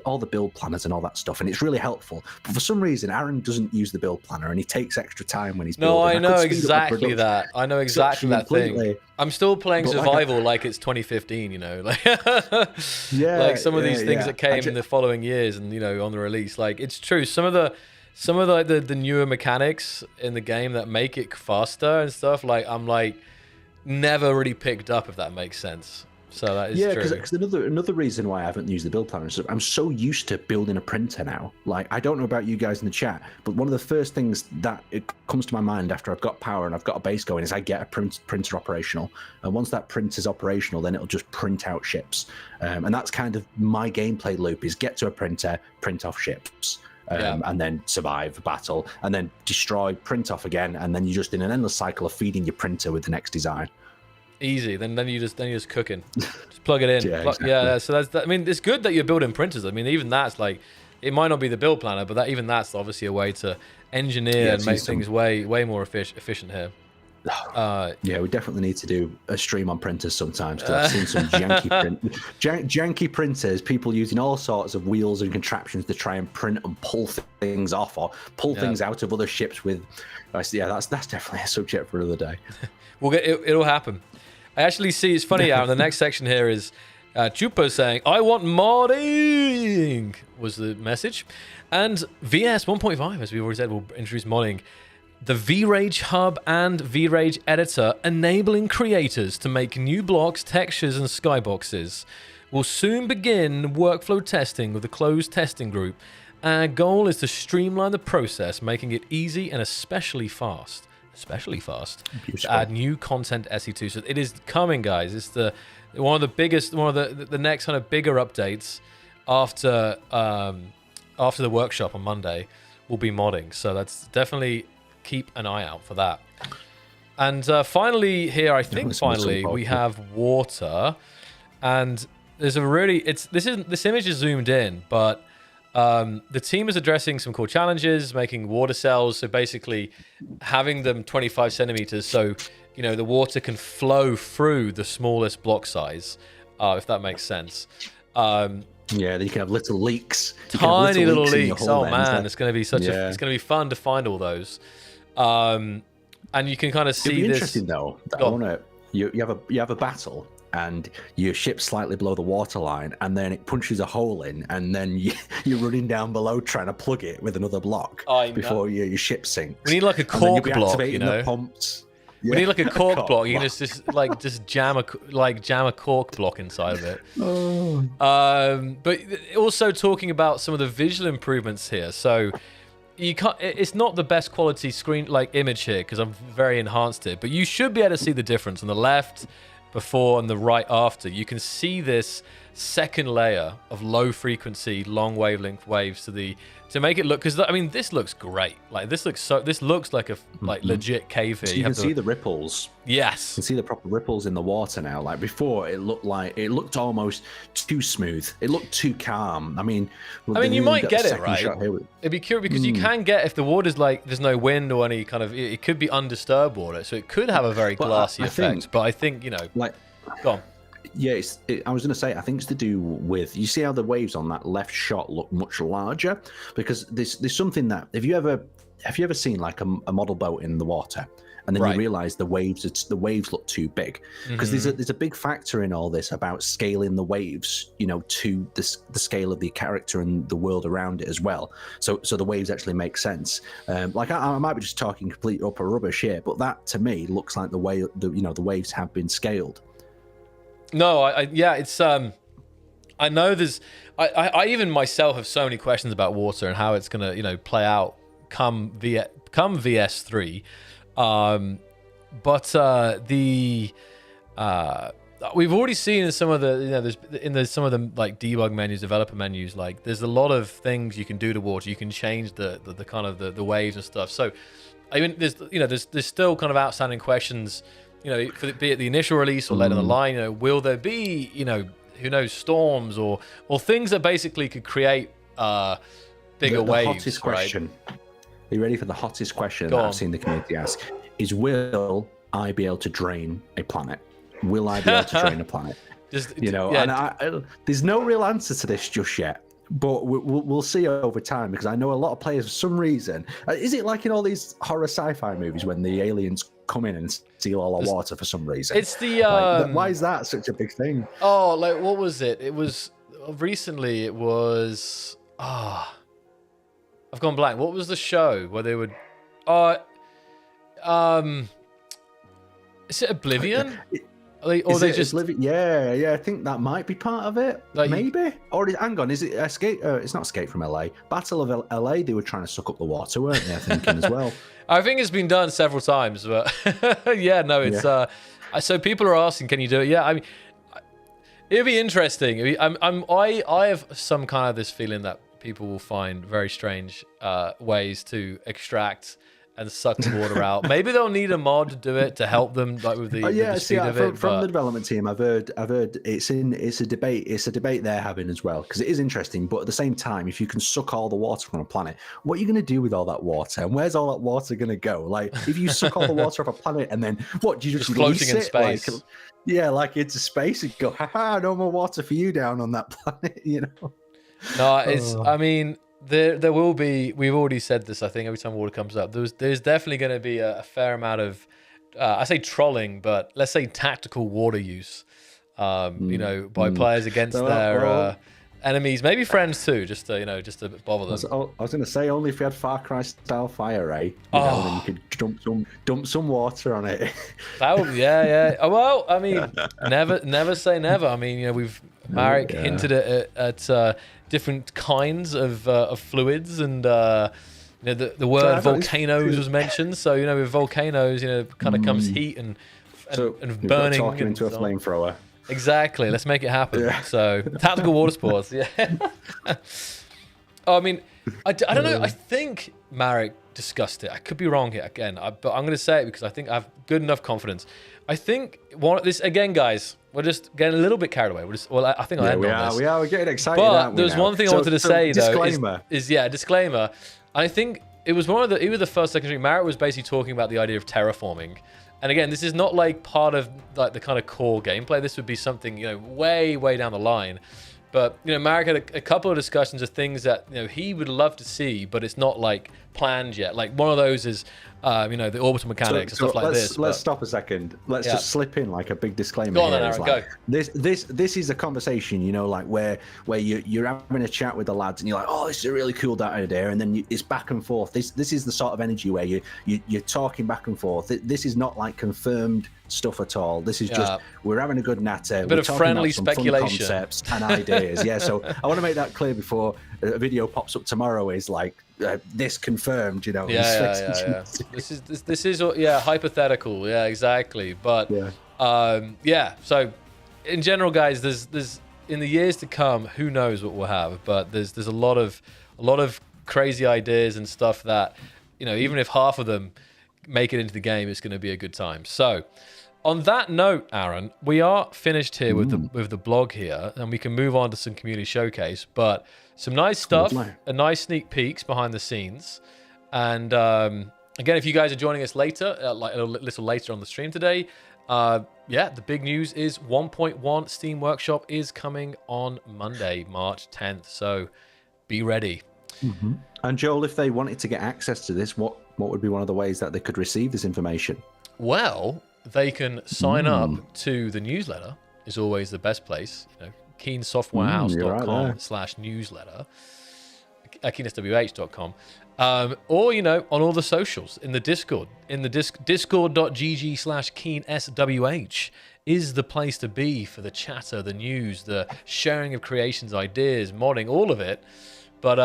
all the build planners and all that stuff, and it's really helpful. But for some reason, Aaron doesn't use the build planner, and he takes extra time when he's building. No, I know exactly that. I know exactly that thing. I'm still playing survival like it's 2015. You know, like like some of these things that came in the following years, and you know, on the release. Like it's true. Some of the newer mechanics in the game that make it faster and stuff. Like I'm like never really picked up, if that makes sense. So that is true. Because another reason why I haven't used the build planner is I'm so used to building a printer now. Like, I don't know about you guys in the chat, but one of the first things that it comes to my mind after I've got power and I've got a base going is I get a printer operational. And once that printer's operational, then it'll just print out ships. And that's kind of my gameplay loop: is get to a printer, print off ships. And then survive battle, and then destroy, print off again, and then you're just in an endless cycle of feeding your printer with the next design. Easy. Then you're just cooking. Just plug it in. Exactly. So that's that. I mean, it's good that you're building printers. I mean, even that's like, it might not be the build planner, but even that's obviously a way to engineer and make things way more efficient here. We definitely need to do a stream on printers sometimes, because I've seen some janky printers, people using all sorts of wheels and contraptions to try and print and pull things off or pull things out of other ships with. That's definitely a subject for another day. It'll happen. I actually see, it's funny, Aaron, the next section here is Chupo saying, "I want modding," was the message. And VS 1.5, as we already said, will introduce modding. The VRage Hub and VRage Editor, enabling creators to make new blocks, textures, and skyboxes, will soon begin workflow testing with a closed testing group. Our goal is to streamline the process, making it easy and especially fast. To add new content SE2. So it is coming, guys. It's one of the next kind of bigger updates after the workshop on Monday will be modding. So that's definitely, keep an eye out for that. And finally here, I think we have water, and there's a really this image is zoomed in, but the team is addressing some cool challenges, making water cells. So basically having them 25 centimeters, so you know the water can flow through the smallest block size, if that makes sense. Yeah, you can have little leaks, tiny little leaks. Oh man, it's going to be it's going to be fun to find all those. And you can kind of see this. Interesting though. You have a battle, and your ship's slightly below the waterline, and then it punches a hole in, and then you're running down below trying to plug it with another block before your ship sinks. We need like a cork block, you know. The pumps. Yeah. We need like a cork block. You can just jam a cork block inside of it. But also talking about some of the visual improvements here. So you can't. It's not the best quality screen image here because I've very enhanced it, but you should be able to see the difference on the left. before and the right after, you can see this second layer of low frequency, long wavelength waves to make it look, because I mean this looks great. Like this looks like a legit cave here. So you can see the ripples. Yes. You can see the proper ripples in the water now. Like before, it looked almost too smooth. It looked too calm. I mean, you might get it right. It'd be curious because you can get, if the water's like there's no wind or any kind of, it could be undisturbed water, so it could have a very glassy effect. But I think like, go on. Yeah, I was going to say, I think it's to do with, you see how the waves on that left shot look much larger, because there's something that, have you ever seen like a model boat in the water, and then you realize the waves look too big, because there's a big factor in all this about scaling the waves, to the scale of the character and the world around it as well. So the waves actually make sense. Like I might be just talking complete upper rubbish here, but that to me looks like the way the waves have been scaled. No, it's I know there's I even myself have so many questions about water and how it's gonna play out come VS3, but we've already seen in some of the some of the like debug menus, developer menus, like there's a lot of things you can do to water. You can change the kind of the waves and stuff. So I mean there's still kind of outstanding questions. Be it the initial release or later in the line, will there be, who knows, storms or things that basically could create bigger waves? Hottest question. Are you ready for the hottest question that I've seen the community ask? Is, will I be able to drain a planet? Will I be able to drain a planet? And there's no real answer to this just yet. But we'll see over time, because I know a lot of players, for some reason, is it like in all these horror sci-fi movies when the aliens come in and steal all the water for some reason? It's the why is that such a big thing? Oh, like what was it? It was recently. It was I've gone blank. What was the show where they would? Is it Oblivion? Yeah, I think that might be part of it. Like, maybe. Or hang on, is it Escape? It's not Escape from LA. Battle of LA. They were trying to suck up the water, weren't they? I thinking as well. I think it's been done several times, but it's so people are asking, can you do it? Yeah, I mean, it'd be interesting. I have some kind of this feeling that people will find very strange ways to extract and suck the water out. Maybe they'll need a mod to do it to help them, like with the speed of it. From the development team, I've heard it's a debate they're having as well, because it is interesting. But at the same time, if you can suck all the water from a planet, what are you going to do with all that water? And where's all that water going to go? Like, if you suck all the water off a planet, and then what do you just floating in space? Like into space and go, haha, no more water for you down on that planet. No, it's. I mean. There will be. We've already said this. I think every time water comes up, there's definitely going to be a fair amount of, I say trolling, but let's say tactical water use. By players against their enemies, maybe friends too, just to bother them. I was going to say, only if you had Far Cry style fire ray, then you could dump some water on it. That would, well, I mean, never say never. I mean, Marek hinted at different kinds of fluids, and the word volcanoes was mentioned. So with volcanoes, kind of comes heat and burning. Talking into a flamethrower. Exactly. Let's make it happen. Yeah. So tactical water sports. Yeah. I mean, I don't know. I think Marek discussed it. I could be wrong here again, but I'm going to say it because I think I have good enough confidence. I think this again, guys. We're just getting a little bit carried away. I think I'll end on this. We're getting excited. But there's one thing I wanted to say disclaimer. though. Disclaimer. I think it was even the first secondary. Marek was basically talking about the idea of terraforming. And again, this is not like part of like the kind of core gameplay. This would be something, way down the line. But, Marek had a couple of discussions of things that, he would love to see, but it's not like planned yet. Like one of those is, the orbital mechanics and stuff like this. Let's stop a second. Let's just slip in like a big disclaimer. Go on then, Aaron, go. This is a conversation, like where you're having a chat with the lads and you're like, oh, this is a really cool idea, and then it's back and forth. This is the sort of energy where you're talking back and forth. This is not like confirmed stuff at all. This is just we're having a good natter. A bit of friendly speculation, concepts and ideas. Yeah, so I want to make that clear before a video pops up tomorrow. Is like this confirmed. Yeah. This is hypothetical. Yeah, exactly. But Yeah. So in general, guys, there's in the years to come, who knows what we'll have, but there's a lot of crazy ideas and stuff that, you know, even if half of them make it into the game, it's going to be a good time. So on that note, Aaron, we are finished here with the blog here, and we can move on to some community showcase. But some nice stuff, a nice sneak peeks behind the scenes. And again, if you guys are joining us later, like a little later on the stream today, yeah, the big news is 1.1 Steam Workshop is coming on Monday, March 10th. So be ready. And Joel, if they wanted to get access to this, what would be one of the ways that they could receive this information? Well, they can sign up to the newsletter. Is always the best place. You know, keensoftwarehouse.com/newsletter, keenswh.com. Or, you know, on all the socials, in the Discord, discord.gg/keenswh is the place to be for the chatter, the news, the sharing of creations, ideas, modding, all of it. But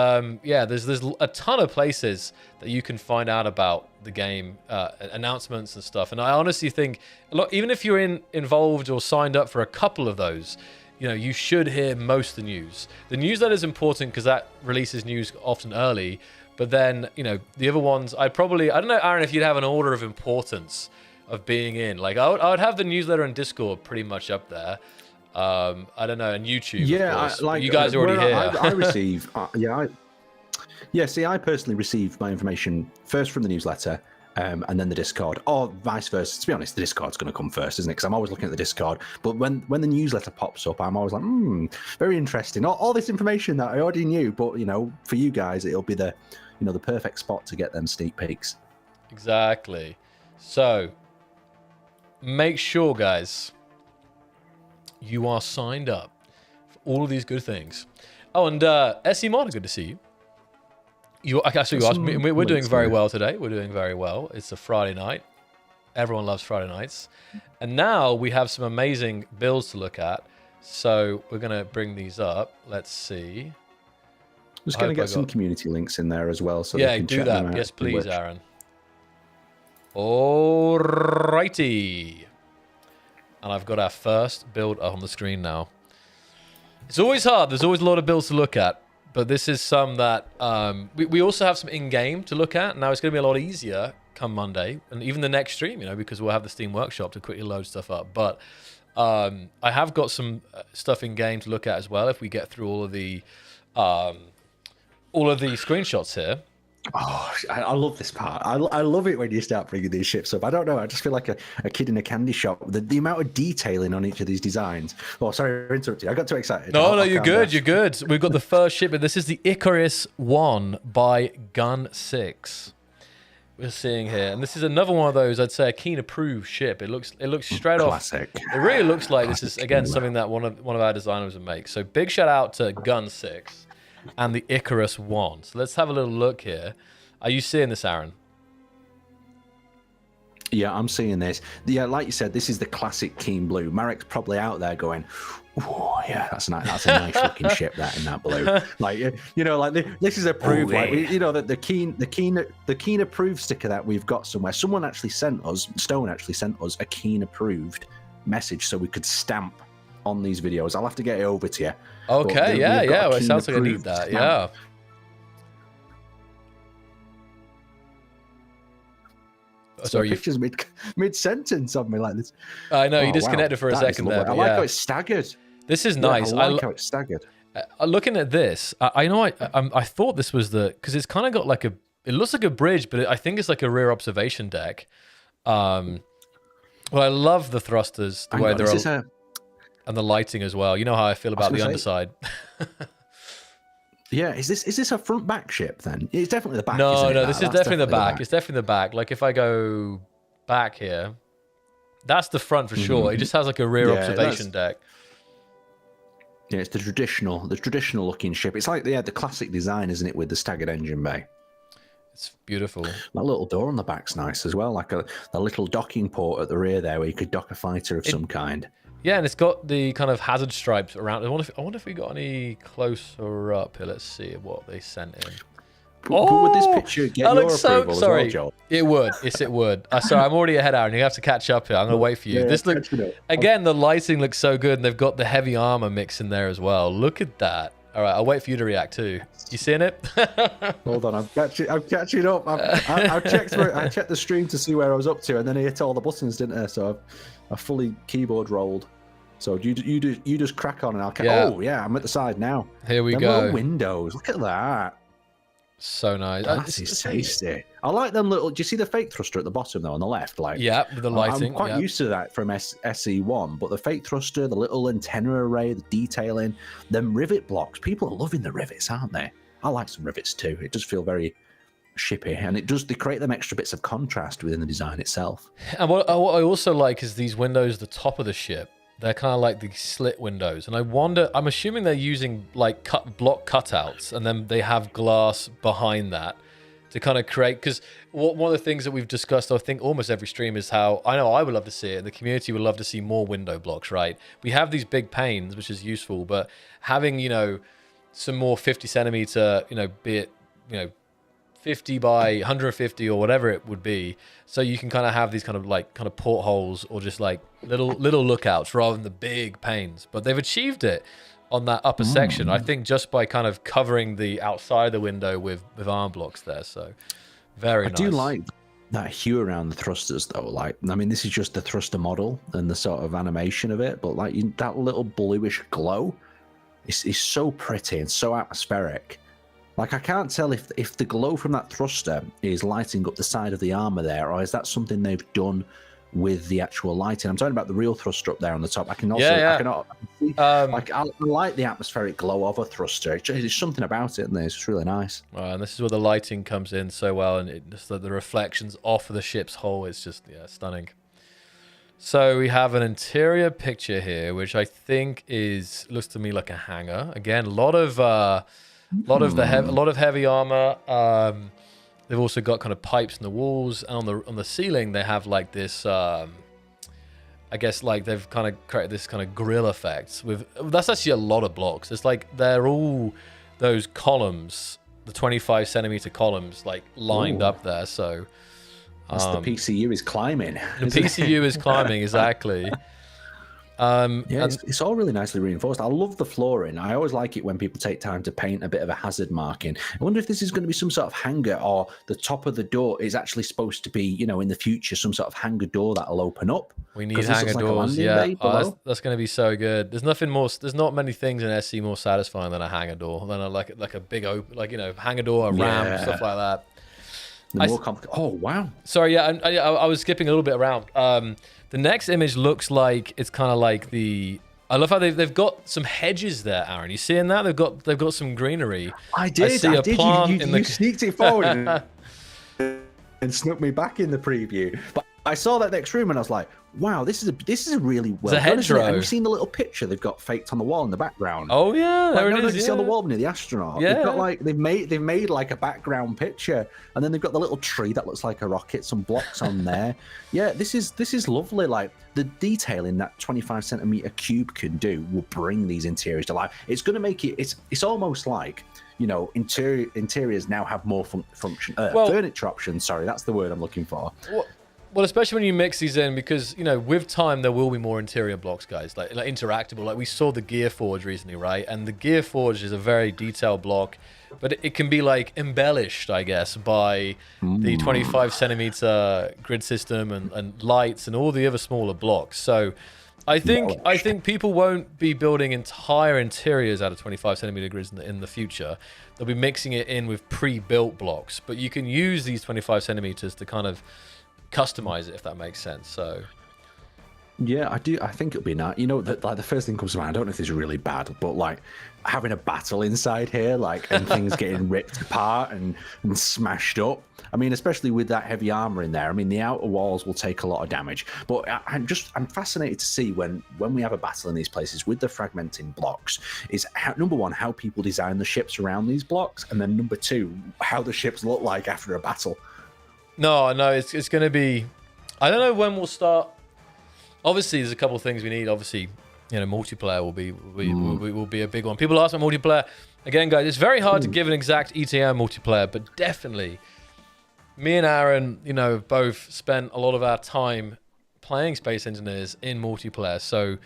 yeah, there's a ton of places that you can find out about the game, announcements and stuff. And I honestly think, even if you're involved or signed up for a couple of those, you know, you should hear most of the news. The newsletter is important because that releases news often early. But then, you know, the other ones, I don't know, Aaron, if you'd have an order of importance of being in. Like, I would have the newsletter and Discord pretty much up there. I don't know, and YouTube. Yeah, like you guys are already here. I receive. See, I personally receive my information first from the newsletter, and then the Discord, or vice versa. To be honest, the Discord's going to come first, isn't it? Because I'm always looking at the Discord. But when the newsletter pops up, I'm always like, very interesting. All this information that I already knew, but you know, for you guys, it'll be the perfect spot to get them sneak peeks. Exactly. So make sure, guys, you are signed up for all of these good things. Oh, and SE Mod, good to see you. We're doing very well today. We're doing very well. It's a Friday night. Everyone loves Friday nights. And now we have some amazing builds to look at. So we're going to bring these up. Let's see. Just going to get some community links in there as well. So yeah, they can do check that. Them out. Yes, please, Aaron. Alrighty. And I've got our first build up on the screen now. It's always hard. There's always a lot of builds to look at. But this is some that... we also have some in-game to look at. Now, it's going to be a lot easier come Monday. And even the next stream, you know, because we'll have the Steam Workshop to quickly load stuff up. But I have got some stuff in-game to look at as well if we get through all of the screenshots here. Oh, I love this part. I love it when you start bringing these ships up. I don't know. I just feel like a kid in a candy shop. The amount of detailing on each of these designs. Oh, sorry, I interrupted you. I got too excited. No, you're good. You're good. We've got the first ship, but this is the Icarus 1 by Gun 6. We're seeing here, and this is another one of those. I'd say a Keen approved ship. It looks straight Classic. off. It really looks like this is again something that one of our designers would make. So big shout out to Gun 6. And the Icarus 1. So let's have a little look here. Are you seeing this, Aaron? Yeah, I'm seeing this. Yeah, like you said, this is the classic Keen blue. Marek's probably out there going, "Oh, yeah, that's a nice looking ship that in that blue." Like, you know, like this is approved. Like, you know, that the Keen approved sticker that we've got somewhere. Someone actually sent us. Stone actually sent us a Keen approved message so we could stamp on these videos. I'll have to get it over to you. Okay, yeah. Well, it sounds like I need that. Stamp. Yeah. Sorry, pictures mid sentence of me like this. I know you disconnected for a second there. I like how it's staggered. This is nice. I like how it's staggered. Looking at this, I thought this was because it's kind of got like it looks like a bridge, but I think it's like a rear observation deck. Well, I love the thrusters, the way they're and the lighting as well. You know how I feel about the underside. Yeah, is this a front back ship then? It's definitely the back. No, this is definitely the back. It's definitely the back. Like if I go back here, that's the front for sure. It just has like a rear observation deck. Yeah, it's the traditional looking ship. It's like the classic design, isn't it, with the staggered engine bay? It's beautiful. That little door on the back's nice as well, like a little docking port at the rear there, where you could dock a fighter of some kind. Yeah, and it's got the kind of hazard stripes around. I wonder if we got any closer up here. Let's see what they sent in. But would this picture get that your looks approval as sorry. well, Joel? It would. Yes, it would. Sorry, I'm already ahead, Aaron. You have to catch up here. I'm going to wait for you. Yeah, This looks, again, the lighting looks so good, and they've got the heavy armor mix in there as well. Look at that. All right, I'll wait for you to react too. You seeing it? Hold on, I'm catching up. I checked the stream to see where I was up to, and then I hit all the buttons, didn't I? So I fully keyboard rolled. So you just crack on, and I'll. Oh yeah, I'm at the side now. Here we them go. Little windows. Look at that. So nice. That's tasty. I like them little. Do you see the fake thruster at the bottom though, on the left? Like, yeah, with the lighting. I'm quite used to that from SE1, but the fake thruster, the little antenna array, the detailing, them rivet blocks. People are loving the rivets, aren't they? I like some rivets too. It does feel very shippy, and they create them extra bits of contrast within the design itself. And what I also like is these windows, the top of the ship. They're kind of like the slit windows, and I wonder. I'm assuming they're using like block cutouts, and then they have glass behind that to kind of create. Because one of the things that we've discussed, I think, almost every stream is how I know I would love to see it, and the community would love to see more window blocks. Right? We have these big panes, which is useful, but having some more 50 centimeter, be it 50 by 150 or whatever it would be, so you can kind of have these kind of portholes or just like little lookouts rather than the big panes. But they've achieved it on that upper section, I think, just by kind of covering the outside of the window with arm blocks there. So very nice. I do like that hue around the thrusters though. Like, I mean, this is just the thruster model and the sort of animation of it, but like that little bluish glow is so pretty and so atmospheric. Like, I can't tell if the glow from that thruster is lighting up the side of the armor there, or is that something they've done with the actual lighting. I'm talking about the real thruster up there on the top. I can also, I like the atmospheric glow of a thruster. There's something about it, and it's really nice. And this is where the lighting comes in so well, and it just the reflections off of the ship's hull. It's just stunning. So we have an interior picture here, which I think looks to me like a hangar. Again, a lot of heavy armor. They've also got kind of pipes in the walls, and on the ceiling they have like this. I guess like they've kind of created this kind of grill effect with. That's actually a lot of blocks. It's like they're all those columns, the 25 centimeter columns, like lined up there. So the PCU is climbing. The PCU is climbing, exactly. It's all really nicely reinforced. I love the flooring. I always like it when people take time to paint a bit of a hazard marking. I wonder if this is going to be some sort of hangar, or the top of the door is actually supposed to be, in the future, some sort of hangar door that'll open up. We need hangar doors, that's going to be so good. There's nothing more. There's not many things in SC more satisfying than a hangar door, than a big open, hangar door, a ramp, stuff like that. Oh wow! Sorry, I was skipping a little bit around. The next image looks like it's kind of like the. I love how they've got some hedges there, Aaron. You seeing that? They've got some greenery. I did. You sneaked it forward and snuck me back in the preview. But I saw that next room and I was like, "Wow, this is a really well done." Have you seen the little picture they've got faked on the wall in the background? Oh yeah, there it is. You see on the wall near the astronaut. Yeah. They've got they've made like a background picture, and then they've got the little tree that looks like a rocket, some blocks on there. Yeah, this is lovely. Like, the detailing that 25 centimeter cube can do will bring these interiors to life. It's going to make it. It's almost like, interiors now have more function, furniture options. Sorry, that's the word I'm looking for. Well, especially when you mix these in, because with time there will be more interior blocks, guys, like interactable. Like we saw the Gear Forge recently, right? And the Gear Forge is a very detailed block, but it can be like embellished, I guess, by the 25 centimeter grid system and lights and all the other smaller blocks. So I think people won't be building entire interiors out of 25 centimeter grids in the future. They'll be mixing it in with pre-built blocks, but you can use these 25 centimeters to kind of customize it, if that makes sense. So yeah, I do. I think it'll be nice. The first thing comes to mind, I don't know if this is really bad, but like having a battle inside here, and things getting ripped apart and smashed up. I mean, especially with that heavy armor in there. I mean, the outer walls will take a lot of damage. But I'm fascinated to see when we have a battle in these places with the fragmenting blocks, is number one, how people design the ships around these blocks, and then number two, how the ships look like after a battle. No, it's going to be. I don't know when we'll start. Obviously, there's a couple of things we need. Obviously, you know, multiplayer will be a big one. People ask about multiplayer. Again, guys, it's very hard to give an exact ETA multiplayer, but definitely, me and Aaron, you know, both spent a lot of our time playing Space Engineers in multiplayer, so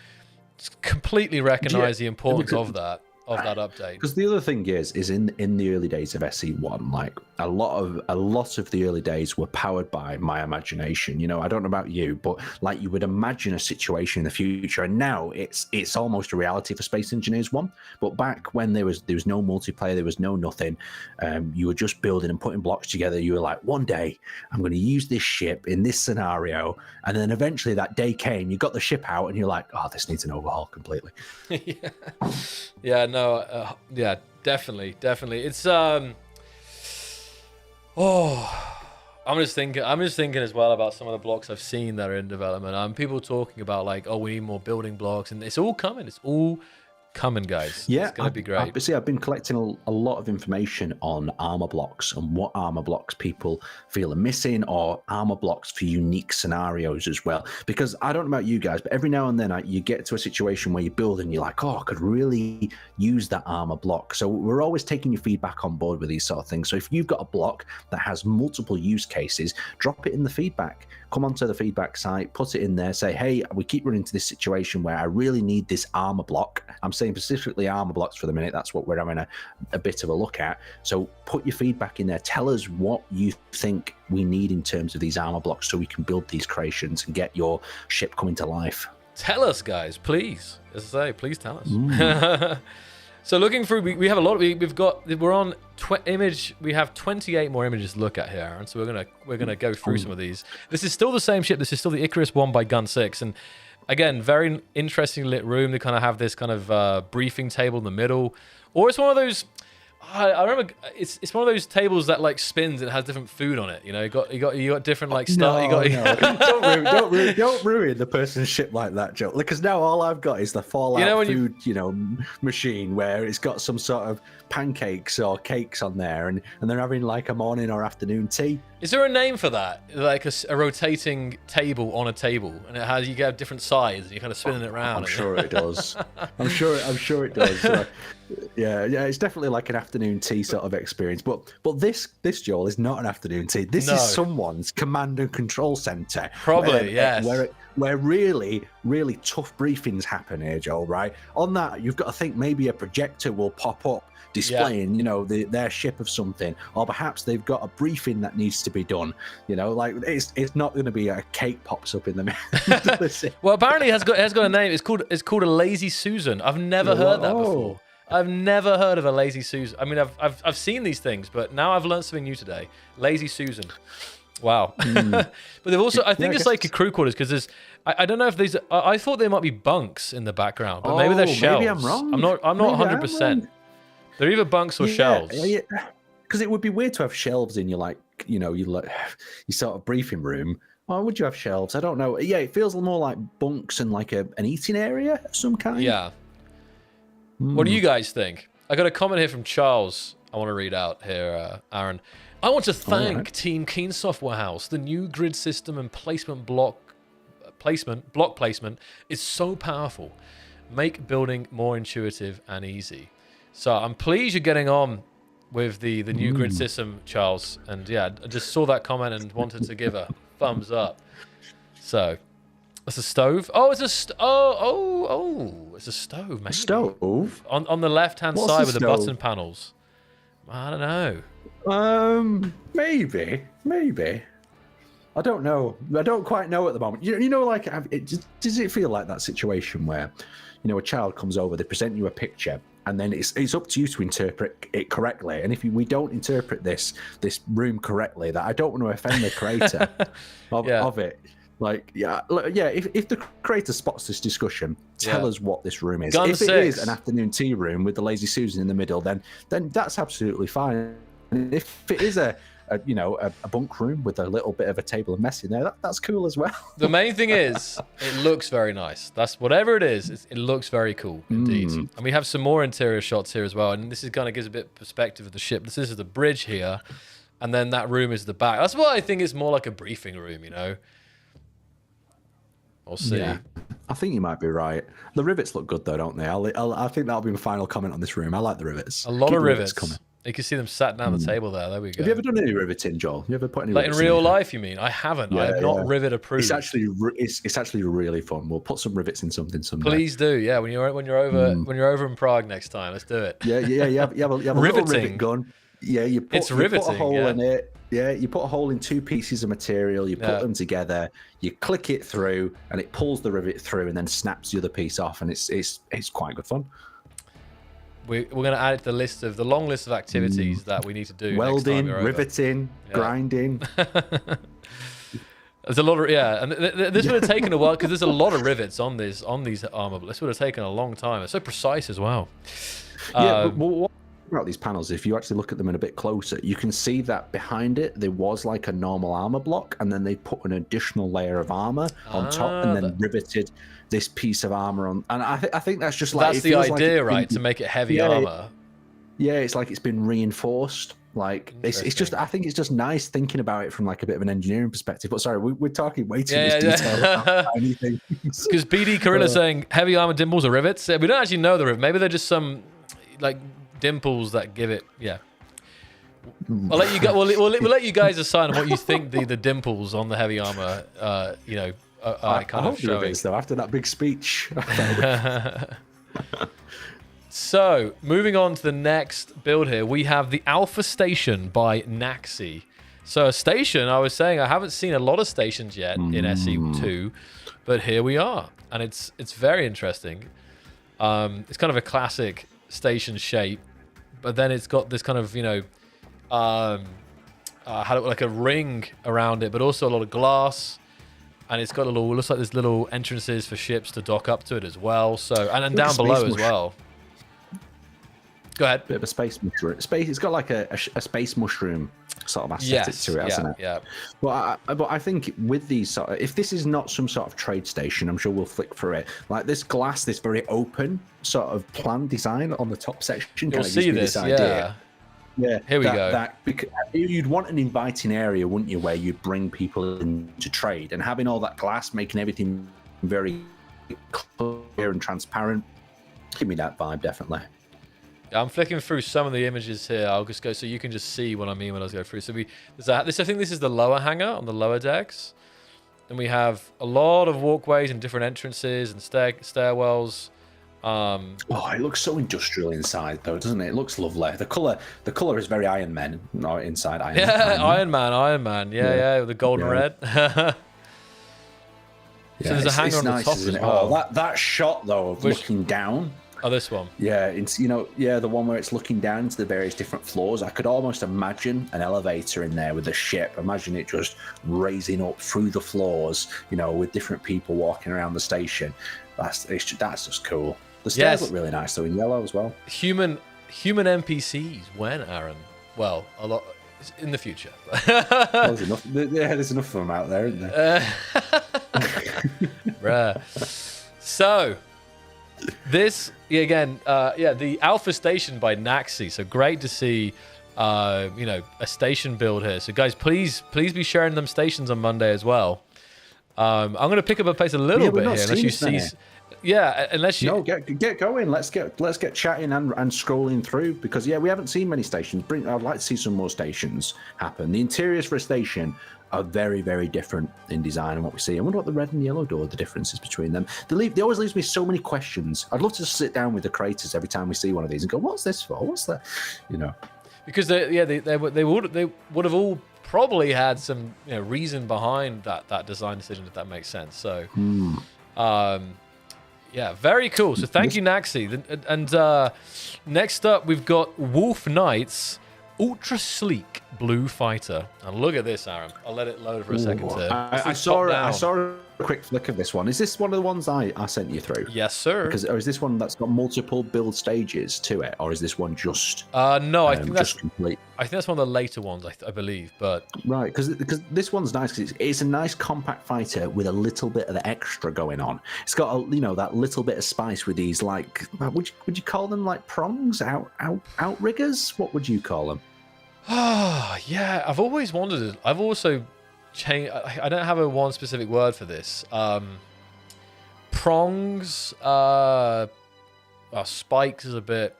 completely recognize the importance of that update. Because the other thing is in the early days of SE1, like a lot of the early days were powered by my imagination. You know, I don't know about you, but like you would imagine a situation in the future, and now it's almost a reality for Space Engineers 1. But back when there was no multiplayer, there was no nothing, you were just building and putting blocks together. You were like, one day I'm going to use this ship in this scenario, and then eventually that day came. You got the ship out, and you're like, oh, this needs an overhaul completely. Yeah, no, yeah, definitely. It's I'm just thinking as well about some of the blocks I've seen that are in development. People talking about like, oh, we need more building blocks, and it's all coming. It's all coming, guys. Yeah, it's gonna be great. I've been collecting a lot of information on armor blocks and what armor blocks people feel are missing, or armor blocks for unique scenarios as well. Because I don't know about you guys, but every now and then you get to a situation where you build and you're like, oh, I could really use that armor block. So we're always taking your feedback on board with these sort of things. So if you've got a block that has multiple use cases, drop it in the feedback. Come onto the feedback site, put it in there, say, hey, we keep running into this situation where I really need this armor block. I'm saying specifically armor blocks for the minute. That's what we're having a bit of a look at. So put your feedback in there. Tell us what you think we need in terms of these armor blocks so we can build these creations and get your ship coming to life. Tell us, guys, please. As I say, please tell us. So looking through, we have a lot. We're on image. We have 28 more images to look at here, Aaron. So we're gonna go through some of these. This is still the same ship. This is still the Icarus 1 by Gun 6, and again, very interesting lit room. They kind of have this kind of briefing table in the middle, or it's one of those. I remember it's one of those tables that like spins and has different food on it. You know, you got different like stuff. No. Don't ruin the person's ship like that, Joe. Because now all I've got is the Fallout food, machine where it's got some sort of pancakes or cakes on there, and they're having like a morning or afternoon tea. Is there a name for that? Like a rotating table on a table, and you have different sides, and you're kind of spinning it around. I'm sure it does. I'm sure it does. Yeah, it's definitely like an afternoon tea sort of experience. But this Joel is not an afternoon tea. This is someone's command and control center. Probably, yes. Where really, really tough briefings happen here, Joel, right? On that, you've got to think maybe a projector will pop up displaying, their ship of something, or perhaps they've got a briefing that needs to be done. Like it's not going to be a cake pops up in the middle. Well, apparently it has got a name. It's called a Lazy Susan. I've never heard that before. I've never heard of a Lazy Susan. I mean, I've seen these things, but now I've learned something new today. Lazy Susan. Wow. But they've also, I think it's like a crew quarters, because there's, I don't know if these, I thought there might be bunks in the background, but maybe they're shelves. Maybe I'm wrong. I'm not 100%. They're either bunks or shelves. Yeah. Because it would be weird to have shelves in your your sort of briefing room. Why would you have shelves? I don't know. Yeah, it feels more like bunks and like an eating area of some kind. Yeah. What do you guys think? I got a comment here from Charles. I want to read out here, Aaron. I want to thank Team Keen Software House. The new grid system and block placement is so powerful. Make building more intuitive and easy. So I'm pleased you're getting on with the new grid system, Charles. And yeah, I just saw that comment and wanted to give a thumbs up. So it's a stove. Oh, it's a it's a stove, maybe. Stove on the left-hand side with the button panels. I don't know. Maybe. I don't know. I don't quite know at the moment. Like, does it feel like that situation where, a child comes over, they present you a picture, and then it's up to you to interpret it correctly. And if we don't interpret this room correctly, that I don't want to offend the creator of it. If the creator spots this discussion, tell us what this room is. If it is an afternoon tea room with the Lazy Susan in the middle, then that's absolutely fine. And if it is a bunk room with a little bit of a table of mess in there, that's cool as well. The main thing is, it looks very nice. That's whatever it is, it looks very cool indeed. And we have some more interior shots here as well. And this is kind of gives a bit of perspective of the ship. This is the bridge here, and then that room is the back. That's why I think it's more like a briefing room, We'll see. Yeah, I think you might be right. The rivets look good though, don't they? I think that'll be my final comment on this room. I like the rivets. A lot Keep of the rivets. coming. You can see them sat down the table there. There we go. Have you ever done any riveting, Joel? You ever put any like in rivets real anything? life, you mean? I haven't. I am not rivet approved. It's actually it's actually really fun. We'll put some rivets in something someday. Please do. Yeah, when you're over in Prague next time, let's do it. Yeah. You have a little rivet gun. Yeah, you put a hole in it. Yeah, you put a hole in 2 pieces of material. You put them together. You click it through, and it pulls the rivet through, and then snaps the other piece off. And it's quite good fun. We're going to add it to the long list of activities that we need to do. Welding, next time riveting, grinding. There's a lot of and this would have taken a while because there's a lot of rivets on these armor. But this would have taken a long time. It's so precise as well. Yeah, but what about these panels? If you actually look at them in a bit closer, you can see that behind it there was like a normal armor block, and then they put an additional layer of armor on top, and then riveted this piece of armor on. And I think that's just like that's the idea, right? To make it heavy armor. Yeah, it's like it's been reinforced. Like it's just, I think it's just nice thinking about it from like a bit of an engineering perspective. But sorry, we're talking way too much detail about anything. Because BD Corilla saying heavy armor dimples are rivets. We don't actually know the rivet. Maybe they're just some like dimples that give it. Yeah. I'll let you go. We'll let you guys decide on what you think the dimples on the heavy armor. I hope the rivets though after that big speech. So, moving on to the next build here, we have the Alpha Station by Naxi. So, a station, I was saying, I haven't seen a lot of stations yet in SE2, but here we are, and it's very interesting. It's kind of a classic station shape, but then it's got this kind of, like a ring around it, but also a lot of glass. And it's got looks like there's little entrances for ships to dock up to it as well. So, and down below as well. Go ahead. Bit of a space mushroom. It's got like a space mushroom sort of aesthetic to it, hasn't it? Yeah. But I think with these, if this is not some sort of trade station, I'm sure we'll flick through it. Like this glass, this very open sort of plan design on the top section. You'll see this idea. Yeah. Here we go. Because you'd want an inviting area, wouldn't you, where you'd bring people in to trade, and having all that glass, making everything very clear and transparent. Give me that vibe, definitely. I'm flicking through some of the images here. I'll just go so you can just see what I mean when I go through. So I think this is the lower hangar on the lower decks. And we have a lot of walkways and different entrances and stairwells. It looks so industrial inside though, doesn't it? It looks lovely. The color is very Iron Man inside Iron Man. Yeah, Iron Man. Yeah, with the golden red. So there's a hangar on the top as well. Oh, that shot though of looking down. Oh, this one. Yeah, it's the one where it's looking down into the various different floors. I could almost imagine an elevator in there with a ship. Imagine it just raising up through the floors, with different people walking around the station. That's just cool. The stairs look really nice though in yellow as well. Human NPCs when, Aaron? Well, a lot in the future. There's enough. Yeah, there's enough of them out there, isn't there? Bruh. So. This again, the Alpha Station by Naxi. So great to see, a station build here. So guys, please be sharing them stations on Monday as well. I'm going to pick up a pace a little bit here, unless you see. Unless you. No, get going. Let's get chatting and scrolling through because we haven't seen many stations. I'd like to see some more stations happen. The interiors for a station are very, very different in design and what we see. I wonder what the red and yellow door, the differences between them. They always leaves me so many questions. I'd love to just sit down with the creators every time we see one of these and go, "What's this for? What's that?" Because they would have all probably had some reason behind that design decision, if that makes sense. So, very cool. So thank you, Naxi. And next up, we've got Wolf Knights. Ultra sleek blue fighter, and look at this, Aaron. I'll let it load for a second here. I saw a quick flick of this one. Is this one of the ones I sent you through? Yes, sir. Or is this one that's got multiple build stages to it, or is this one just? No, I think that's complete. I think that's one of the later ones, I believe. But right, because this one's nice because it's a nice compact fighter with a little bit of the extra going on. It's got that little bit of spice with these would you call them like prongs, outriggers? What would you call them? I've always wondered. I've also changed. I don't have one specific word for this. prongs, spikes is a bit.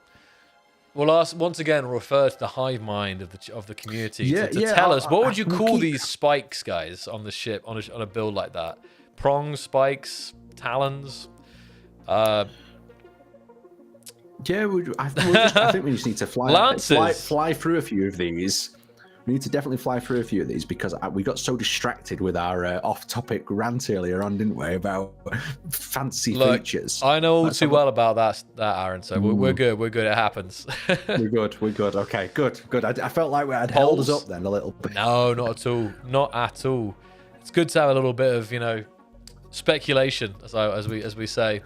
We'll once again refer to the hive mind of the community to tell us what would you call these spikes, guys, on the ship on a build like that? Prongs, spikes, talons. I think we just need to fly through a few of these. We need to definitely fly through a few of these because we got so distracted with our off-topic rant earlier on, didn't we, about fancy features. I know all too well about that, Aaron. So we're good. We're good. It happens. We're good. Okay, good. I felt like we had held us up then a little bit. No, not at all. Not at all. It's good to have a little bit of speculation, as we say.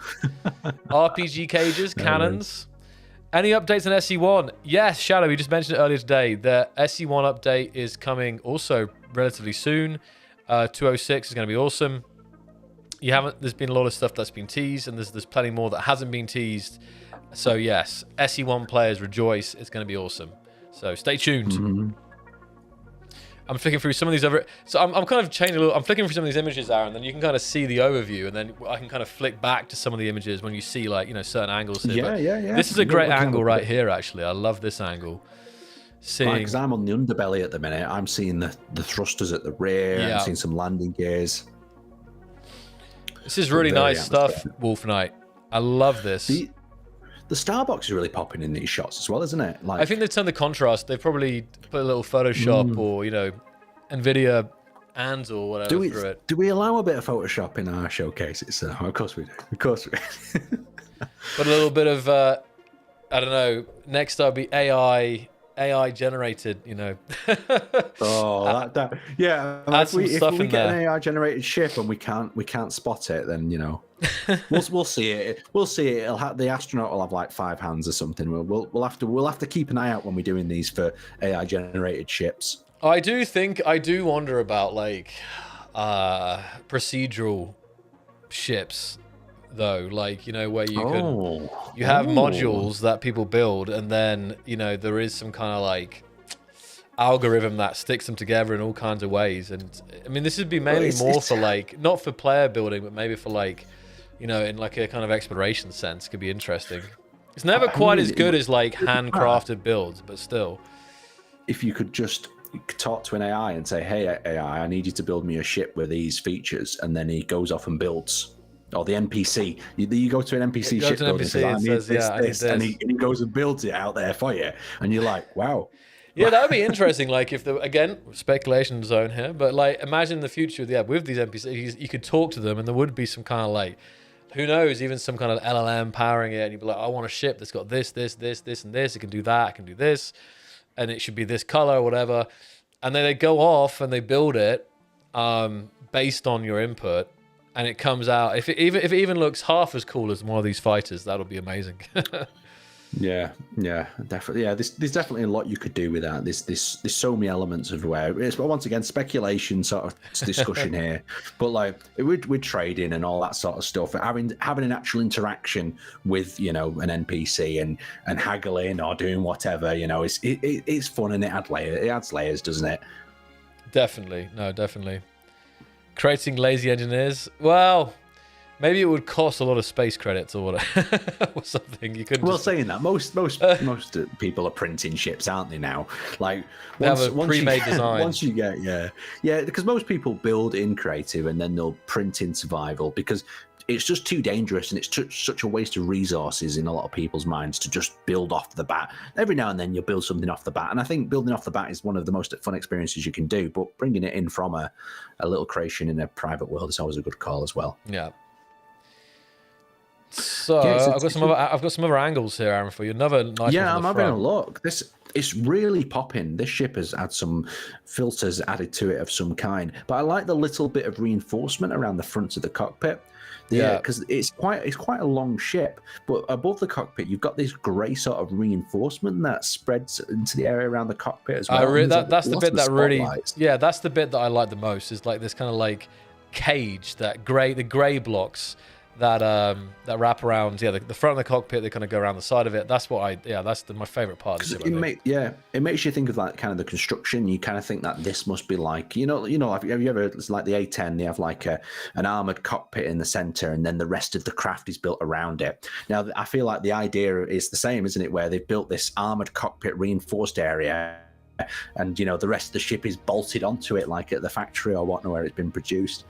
RPG cages, cannons. Any updates on SE1? Yes, Shadow, we just mentioned it earlier today. The SE1 update is coming also relatively soon. 206 is going to be awesome. There's been a lot of stuff that's been teased, and there's plenty more that hasn't been teased. So yes, SE1 players rejoice. It's going to be awesome. So stay tuned. Mm-hmm. I'm flicking through some of these other. So I'm kind of changing a little. I'm flicking through some of these images, Aaron. Then you can kind of see the overview, and then I can kind of flick back to some of the images when you see certain angles here. Yeah. This is a great angle right here. Actually, I love this angle. Because I'm on the underbelly at the minute. I'm seeing the thrusters at the rear. I'm seeing some landing gears. This is really nice stuff, Wolf Knight. I love this. The starbox is really popping in these shots as well, isn't it? I think they've turned the contrast. They've probably put a little Photoshop or, NVIDA or whatever through it. Do we allow a bit of Photoshop in our showcases? Of course we do. Of course we do. But a little bit of, I don't know, next up be AI generated, If we get an AI generated ship and we can't spot it, then we'll see it. We'll see it. The astronaut will have like 5 hands or something. We'll have to keep an eye out when we're doing these for AI generated ships. I do wonder about procedural ships though, where you have modules that people build, and then there is some kind of algorithm that sticks them together in all kinds of ways. And I mean, this would be mainly more for not for player building, but maybe for in a kind of exploration sense. Could be interesting. It's never quite as good as handcrafted builds, but still. If you could just talk to an AI and say, "Hey AI, I need you to build me a ship with these features," and then he goes off and builds. Or the NPC, you go to an NPC ship building and says, and he goes and builds it out there for you, and you're like, wow. Yeah, that would be interesting. If again, speculation zone here, but imagine the future. With these NPCs, you could talk to them, and there would be some kind of who knows, even some kind of LLM powering it, and you'd be like, I want a ship that's got this, and this. It can do that. It can do this, and it should be this color or whatever. And then they go off and they build it based on your input. And it comes out, if it even looks half as cool as one of these fighters, that'll be amazing. Yeah, definitely. Yeah, there's definitely a lot you could do with that. There's so many elements of where it's, once again, speculation sort of discussion here. But with trading and all that sort of stuff, having an actual interaction with an NPC and haggling or doing whatever, it's fun and it adds layers, doesn't it? Definitely, definitely. Creating lazy engineers. Well, maybe it would cost a lot of space credits or whatever, or something. You couldn't. Well, saying that, most people are printing ships, aren't they now? Have a pre-made design. Once you get because most people build in creative and then they'll print in survival because it's just too dangerous and it's such a waste of resources in a lot of people's minds to just build off the bat. Every now and then you'll build something off the bat, and I think building off the bat is one of the most fun experiences you can do, but bringing it in from a little creation in a private world is always a good call as well. Yeah. So I've got some other angles here, Aaron, for you. Another nice one. I'm having a look. It's really popping. This ship has had some filters added to it of some kind, but I like the little bit of reinforcement around the front of the cockpit. Yeah, because it's quite a long ship, but above the cockpit you've got this grey sort of reinforcement that spreads into the area around the cockpit as well. That's the bit that really, that's the bit that I like the most. Is this kind of cage, the grey blocks that wrap around, the front of the cockpit, they kind of go around the side of it. That's my favorite part of the ship. It makes you think of like kind of the construction. You kind of think that this must be like, have you ever, it's like the A10, they have like an armored cockpit in the center, and then the rest of the craft is built around it. Now, I feel like the idea is the same, isn't it? Where they've built this armored cockpit reinforced area, and the rest of the ship is bolted onto it, like at the factory or whatnot where it's been produced.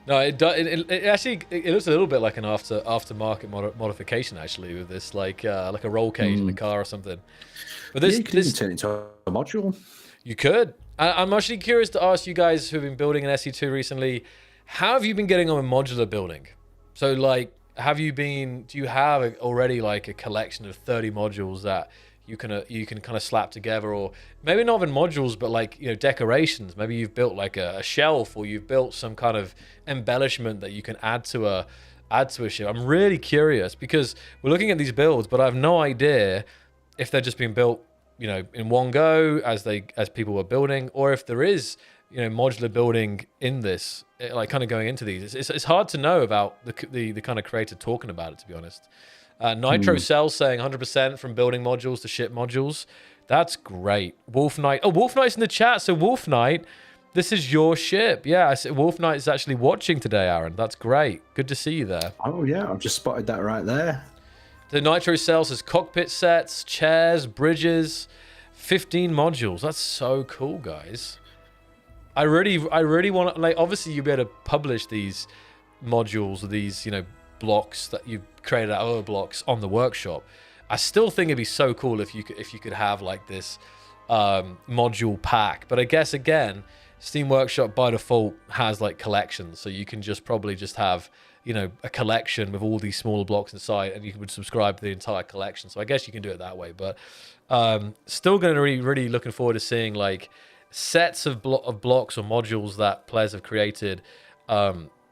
No, it actually looks a little bit like an aftermarket modification actually, with this like a roll cage in the car or something. But you can even turn it into a module. You could. I'm actually curious to ask you guys who've been building an SE2 recently, how have you been getting on with modular building? So like, do you have already like a collection of 30 modules that you can kind of slap together, or maybe not even modules, but like decorations? Maybe you've built like a shelf, or you've built some kind of embellishment that you can add to a ship. I'm really curious because we're looking at these builds, but I have no idea if they're just being built in one go as people were building, or if there is modular building in this, like kind of going into these. It's hard to know about the kind of creator talking about it, to be honest. Nitro Cell saying 100% from building modules to ship modules. That's great. Wolf Knight. Oh, Wolf Knight's in the chat. So Wolf Knight, this is your ship. Yeah, Wolf Knight is actually watching today, Aaron. That's great. Good to see you there. Oh yeah, I've just spotted that right there. The Nitro Cell says cockpit sets, chairs, bridges, 15 modules. That's so cool, guys. I really want to, like, obviously you'll be able to publish these modules or these, blocks that you've created out of other blocks on the workshop. I still think it'd be so cool if you could have like this module pack. But I guess again, Steam Workshop by default has like collections, so you can probably just have a collection with all these smaller blocks inside, and you would subscribe to the entire collection. So I guess you can do it that way. But still going to really looking forward to seeing like sets of blocks or modules that players have created.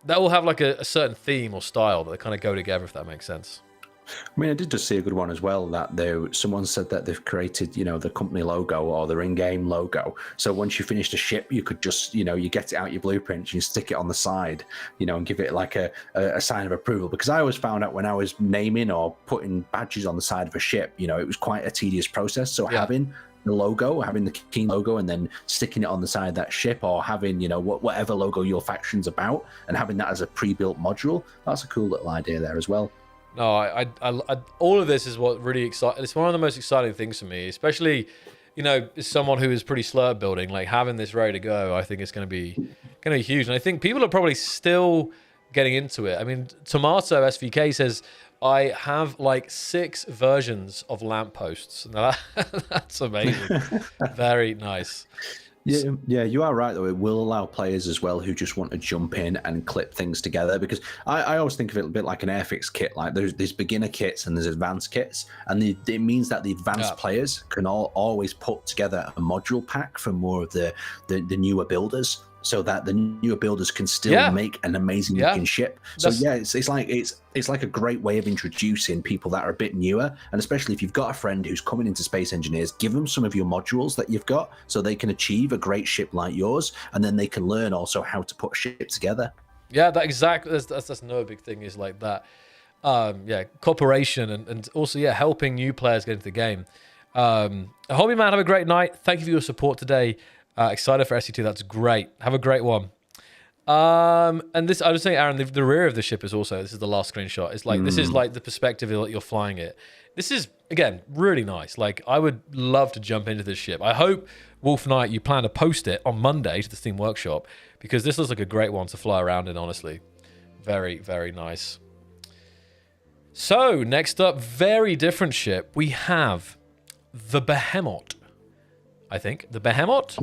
That will have like a certain theme or style that kind of go together, if that makes sense. I mean, I did just see a good one as well, that someone said that they've created, the company logo or their in-game logo. So once you finish the ship, you could just, you get it out your blueprint, you stick it on the side, and give it like a sign of approval. Because I always found out when I was naming or putting badges on the side of a ship, it was quite a tedious process. So having the logo, having the Keen logo, and then sticking it on the side of that ship, or having whatever logo your faction's about, and having that as a pre-built module, that's a cool little idea there as well. No, I all of this is what really excites. It's one of the most exciting things for me, especially as someone who is pretty slow at building. Like having this ready to go, I think it's going to be huge, and I think people are probably still getting into it. I mean, Tomato SVK says, I have like 6 versions of lampposts. Now that's amazing. Very nice. Yeah, you are right, though. It will allow players as well who just want to jump in and clip things together, because I always think of it a bit like an Airfix kit. Like there's beginner kits and there's advanced kits, and it means that the advanced players can always put together a module pack for more of the newer builders, so that the newer builders can still make an amazing looking ship. So it's like a great way of introducing people that are a bit newer, and especially if you've got a friend who's coming into Space Engineers, give them some of your modules that you've got so they can achieve a great ship like yours, and then they can learn also how to put a ship together. Yeah, that's another big thing is like that. Cooperation and also helping new players get into the game. Hobby Man, have a great night. Thank you for your support today. Excited for SE2. That's great. Have a great one. And this, I was saying, Aaron, the rear of the ship is also, this is the last screenshot. It's like, this is like the perspective that you're flying it. This is, again, really nice. Like, I would love to jump into this ship. I hope, Wolf Knight, you plan to post it on Monday to the Steam Workshop, because this looks like a great one to fly around in, honestly. Very, very nice. So, next up, very different ship. We have the Behemoth. I think the Behemoth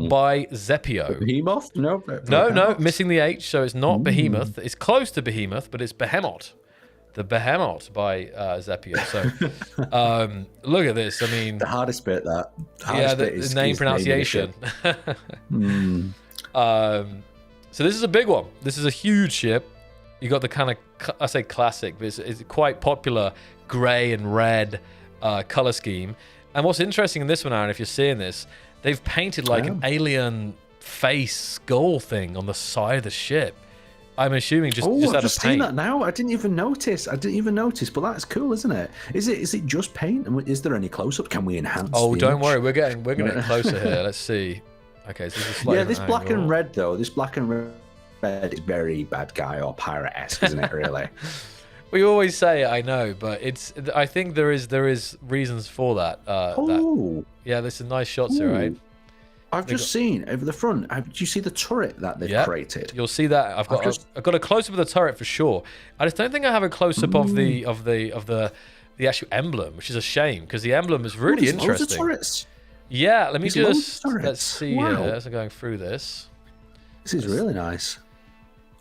by Zepio. Behemoth? No, missing the H, so it's not Behemoth. It's close to Behemoth, but it's Behemoth. The Behemoth by Zepio. So look at this. I mean, the hardest bit. The name pronunciation. So this is a big one. This is a huge ship. You got the kind of, I say classic, but it's quite popular gray and red color scheme. And what's interesting in this one, Aaron, if you're seeing this, they've painted like an alien face skull thing on the side of the ship. I'm assuming just I've out of just seen paint. that now. I didn't even notice. But that's cool, isn't it? Is it just paint? And is there any close-up? Can we enhance? Oh, the don't image? worry, we're getting closer here. Let's see. Okay, so this is slightly This different black angle. and red though. This black and red is very bad guy or pirate-esque, isn't it? Really. We always say it, I know, but I think there is reasons for that. Yeah, there's some nice shots here, right? I've just seen over the front. Do you see the turret that they've created? You'll see that. I've got a close up of the turret for sure. I just don't think I have a close up of the actual emblem, which is a shame because the emblem is really interesting. Loads of turrets. Yeah, let's see here as I'm going through this. This is really nice.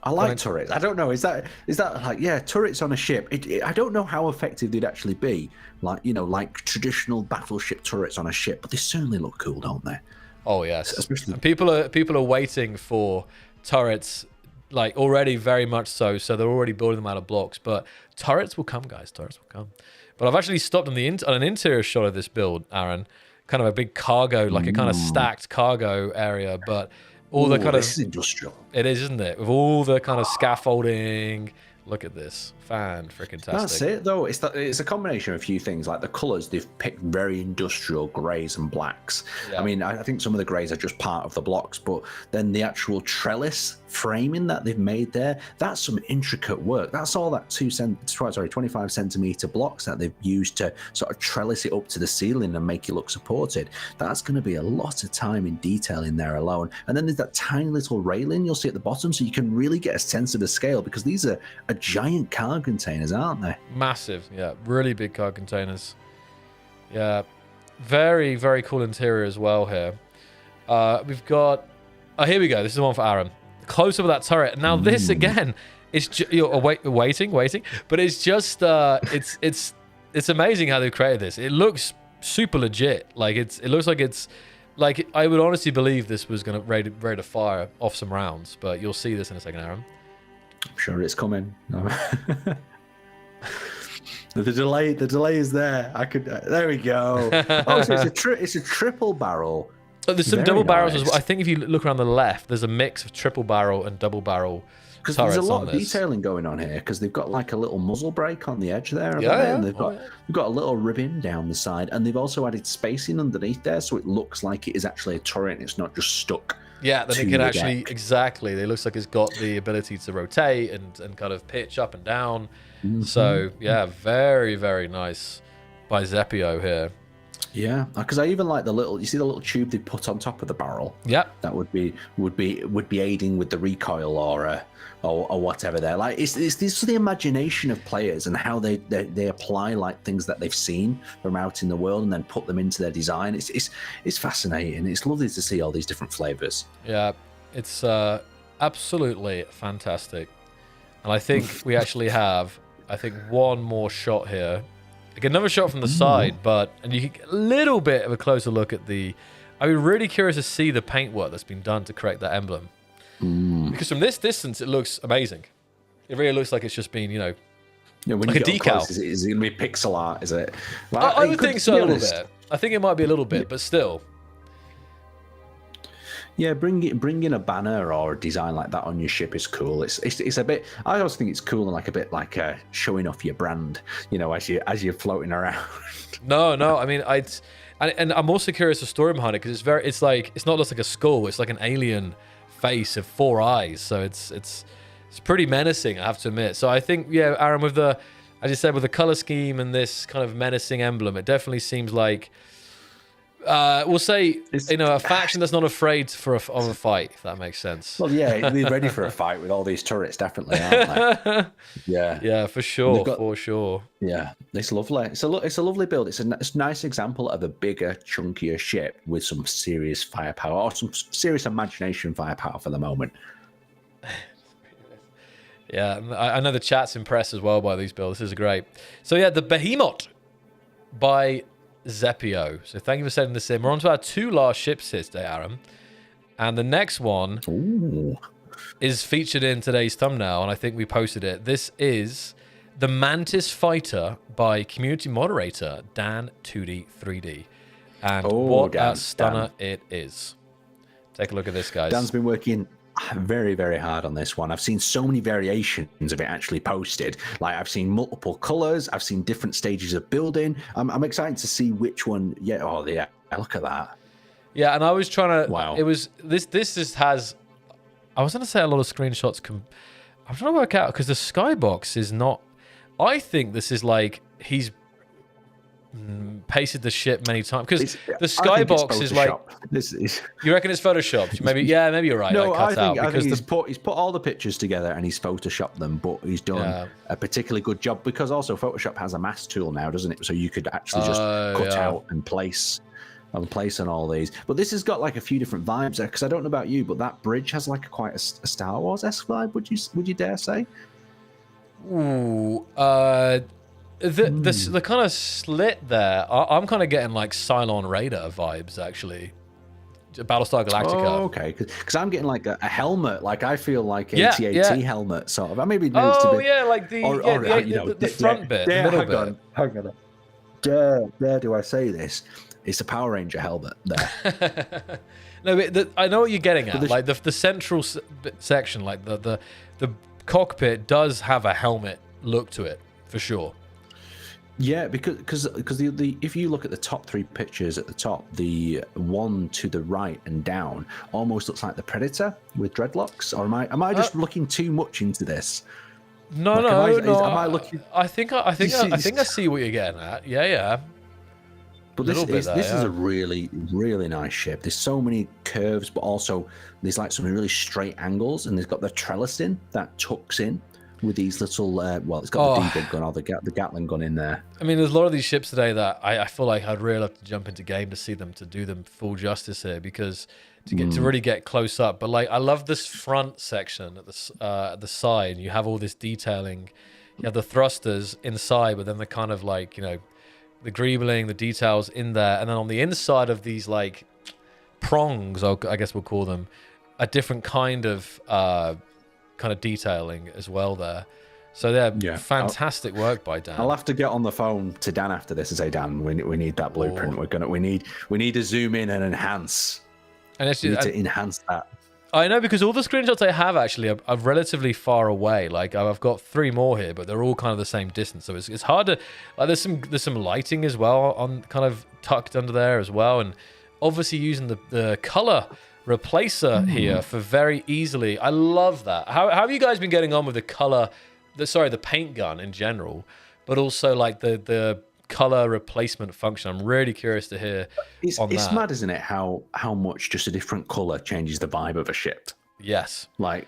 I like turrets. I don't know. Is that like turrets on a ship? I don't know how effective they'd actually be. Like traditional battleship turrets on a ship, but they certainly look cool, don't they? Oh yes, especially and people are waiting for turrets, like already very much so. So they're already building them out of blocks. But turrets will come, guys. Turrets will come. But I've actually stopped on an interior shot of this build, Aaron. Kind of a big cargo, like a kind of stacked cargo area, but all the kind of this is industrial. It is, isn't it? With all the kind of scaffolding. Look at this. Fan-freaking-tastic. That's it, though. It's a combination of a few things. Like the colours, they've picked very industrial greys and blacks. Yeah. I mean, I think some of the greys are just part of the blocks, but then the actual trellis framing that they've made there, that's some intricate work. That's all that 25 centimetre blocks that they've used to sort of trellis it up to the ceiling and make it look supported. That's going to be a lot of time in detail in there alone. And then there's that tiny little railing you'll see at the bottom, so you can really get a sense of the scale, because these are giant car containers, aren't they? Massive, yeah, really big car containers. Yeah, very, very cool interior as well here. We've got, here we go. This is the one for Aaron. Close up of that turret. Now this again is you're waiting, but it's just it's amazing how they've created this. It looks super legit. Like it looks like it's like I would honestly believe this was going to ready to fire off some rounds. But you'll see this in a second, Aaron. I'm sure it's coming. The delay is there. There we go. Oh, so it's a triple barrel. There's some double barrels as well. I think if you look around the left, there's a mix of triple barrel and double barrel. Because there's a lot of detailing going on here. Because they've got like a little muzzle brake on the edge there, and they've got a little ribbon down the side, and they've also added spacing underneath there, so it looks like it is actually a turret. And it's not just stuck. Yeah, then it can actually exactly. It looks like it's got the ability to rotate and kind of pitch up and down. Mm-hmm. So yeah, very, very nice by Zepio here. Yeah, because I even like the little little tube they put on top of the barrel. Yeah, that would be aiding with the recoil or whatever there. Like it's the imagination of players and how they apply like things that they've seen from out in the world and then put them into their design. It's fascinating. It's lovely to see all these different flavors. Yeah, it's absolutely fantastic. And I think we actually have one more shot here. Like another shot from the side, and you can get a little bit of a closer look at the. I'd be really curious to see the paintwork that's been done to create that emblem. Because from this distance, it looks amazing. It really looks like it's just been, when like a decal. Close, is it going to be pixel art? Is it? Like, I would think so a little bit. I think it might be a little bit, but still. Yeah, bring in a banner or a design like that on your ship is cool. It's a bit. I always think it's cool and like a bit like showing off your brand, as you're floating around. No, I mean and I'm also curious the story behind it, because it's not just like a skull. It's like an alien face of 4 eyes. So it's pretty menacing, I have to admit. So I think Aaron, with the, as you said, with the color scheme and this kind of menacing emblem, it definitely seems like. We'll say, a faction that's not afraid of a fight, if that makes sense. Well, yeah, they're ready for a fight with all these turrets, definitely, aren't they? Yeah, for sure, for sure. Yeah, it's lovely. It's a lovely build. It's a nice example of a bigger, chunkier ship with some serious firepower, or some serious imagination firepower for the moment. Yeah, I know the chat's impressed as well by these builds. This is great. So yeah, the Behemoth by Zepio. So thank you for sending this in. We're on to our 2 last ships here today, Aaron. And the next one is featured in today's thumbnail, and I think we posted it. This is the Mantis Fighter by community moderator Dan2D3D. And what a stunner it is. Take a look at this, guys. Dan's been working very, very hard on this one. I've seen so many variations of it actually posted. Like I've seen multiple colors. I've seen different stages of building. I'm excited to see which one. Yeah. Oh, yeah. Look at that. Yeah, and I was trying to. Wow. It was this. This just has. I was going to say a lot of screenshots. I'm trying to work out because the skybox is not. I think this is like he's pasted the ship many times because the skybox is like. You reckon it's photoshopped? Maybe. Yeah, maybe you're right. No, like, I think he's put all the pictures together and he's photoshopped them, but he's done a particularly good job because also Photoshop has a mask tool now, doesn't it? So you could actually just cut out and place. I'm placing all these, but this has got like a few different vibes there. Because I don't know about you, but that bridge has like quite a Star Wars-esque vibe. Would you dare say? Ooh, the kind of slit there. I'm kind of getting like Cylon Raider vibes actually. Battlestar Galactica. Oh, okay. Because I'm getting like a helmet. Like I feel like a TAT helmet sort of. Maybe it needs to be. Yeah, like the front bit, the middle bit. Hang on. Dare do I say this? It's a Power Ranger helmet there. No, I know what you're getting at. Like the central section, like the cockpit does have a helmet look to it for sure. Yeah, because the if you look at the top three pictures at the top, the one to the right and down almost looks like the Predator with dreadlocks. Or am I just looking too much into this? No, like, no. Am I looking? I think I see what you're getting at. Yeah. But this is a really, really nice ship. There's so many curves, but also there's like some really straight angles, and there's got the trellising that tucks in with these little. It's got the D-bug gun or the Gatling gun in there. I mean, there's a lot of these ships today that I feel like I'd really love to jump into game to see them, to do them full justice here, because to really get close up. But like, I love this front section at the side. You have all this detailing. You have the thrusters inside, but then the kind of like, the greebling, the details in there, and then on the inside of these like prongs, I guess we'll call them, a different kind of detailing as well there. So fantastic work by Dan. I'll have to get on the phone to Dan after this and say, Dan, we need that blueprint. We need to zoom in and enhance. And we need to enhance that. I know, because all the screenshots I have actually are relatively far away. Like I've got 3 more here, but they're all kind of the same distance. So it's hard to. Like, there's some lighting as well on kind of tucked under there as well, and obviously using the color replacer here for very easily. I love that. How have you guys been getting on with the color? The paint gun in general, but also like the color replacement function. I'm really curious to hear on that. It's mad, isn't it? How much just a different color changes the vibe of a ship. Yes. Like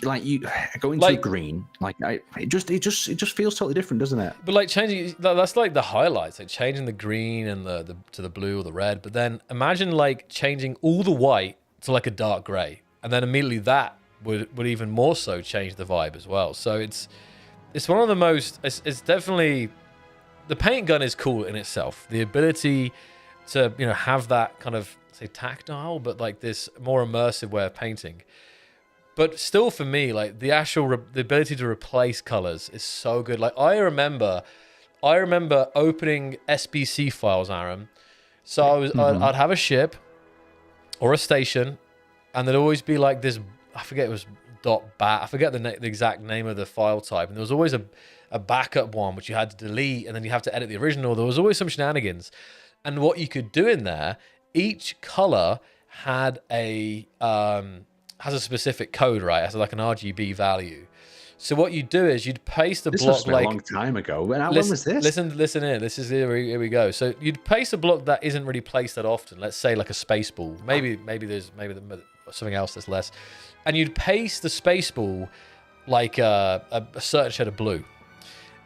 like you go into green, like it just feels totally different, doesn't it? But like changing, that's like the highlights, like changing the green and the to the blue or the red. But then imagine like changing all the white to like a dark gray, and then immediately that would even more so change the vibe as well. So it's one of the most. It's definitely. The paint gun is cool in itself. The ability to, have that kind of, say, tactile, but like this more immersive way of painting. But still, for me, like the ability to replace colors is so good. Like I remember opening SBC files, Aaron. So I'd have a ship or a station, and there'd always be like this. I forget, it was .bat. I forget the exact name of the file type, and there was always a backup one which you had to delete, and then you have to edit the original. There was always some shenanigans. And what you could do in there, each color had has a specific code, right? It has like an RGB value. So what you do is you'd paste a block like a long time ago. When was this? Listen in. Here we go. So you'd paste a block that isn't really placed that often. Let's say like a space ball. Maybe there's something else that's less. And you'd paste the space ball like a certain shade of blue.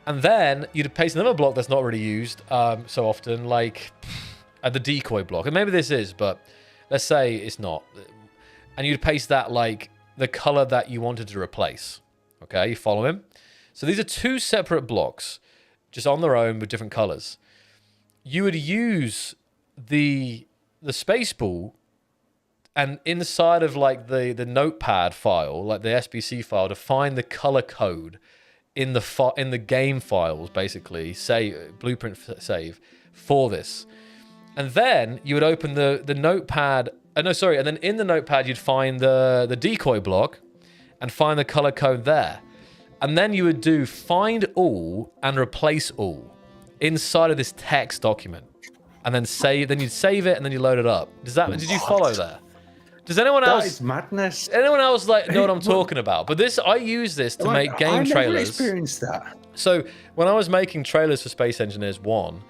And then you'd paste another block that's not really used so often, like the decoy block. And maybe this is, but let's say it's not. And you'd paste that like the color that you wanted to replace. Okay, you follow him? So these are 2 separate blocks, just on their own with different colors. You would use the space ball, and inside of like the notepad file, like the SBC file, to find the color code in the game files, basically, say blueprint save for this. And then you would open the notepad. No, sorry. And then in the notepad, you'd find the decoy block and find the color code there. And then you would do find all and replace all inside of this text document. And then you'd save it and then you load it up. Did you follow there? Does anyone else? That is madness. Anyone else know what I'm talking about? But I use this to make game trailers. I never experienced that. So when I was making trailers for Space Engineers 1,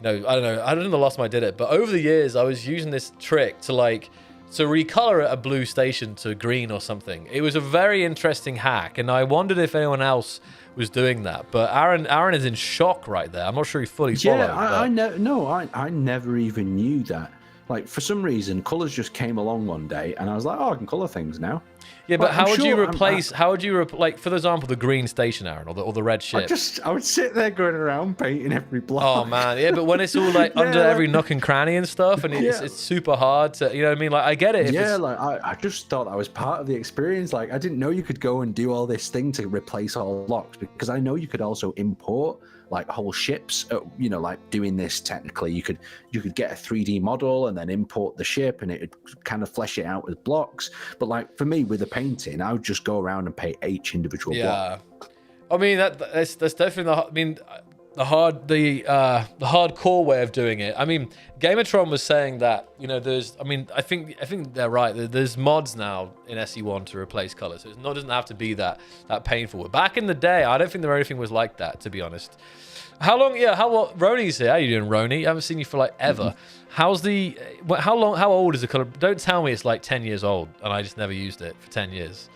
I don't know the last time I did it, but over the years I was using this trick to recolor a blue station to green or something. It was a very interesting hack, and I wondered if anyone else was doing that. But Aaron is in shock right there. I'm not sure he fully followed. Yeah, I never even knew that. Like, for some reason, colors just came along one day, and I was like, oh, I can color things now. Yeah, but how would you replace, like, for example, the green station, Aaron, or the red ship? I would sit there going around painting every block. Oh, man, yeah, but when it's all, like, under every nook and cranny and stuff, and it's super hard to, you know what I mean? Like, I get it. I just thought I was part of the experience. Like, I didn't know you could go and do all this thing to replace all blocks, because I know you could also import like whole ships, like doing this technically. You could get a 3D model and then import the ship, and it would kind of flesh it out with blocks. But like for me with the painting, I would just go around and paint each individual block. I mean that's definitely the hardcore way of doing it. I mean, Gamatron was saying that I think they're right. There's mods now in SE1 to replace colors, so it doesn't have to be that painful. But back in the day, I don't think anything was like that, to be honest. How Roni's here? How you doing, Roni? I haven't seen you for like ever. How old is the color? Don't tell me it's like 10 years old and I just never used it for 10 years.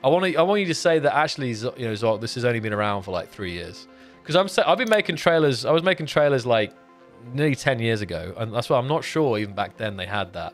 I want you to say that actually, Zok, this has only been around for like 3 years. Because I've been making trailers. I was making trailers like nearly 10 years ago, and that's why I'm not sure even back then they had that.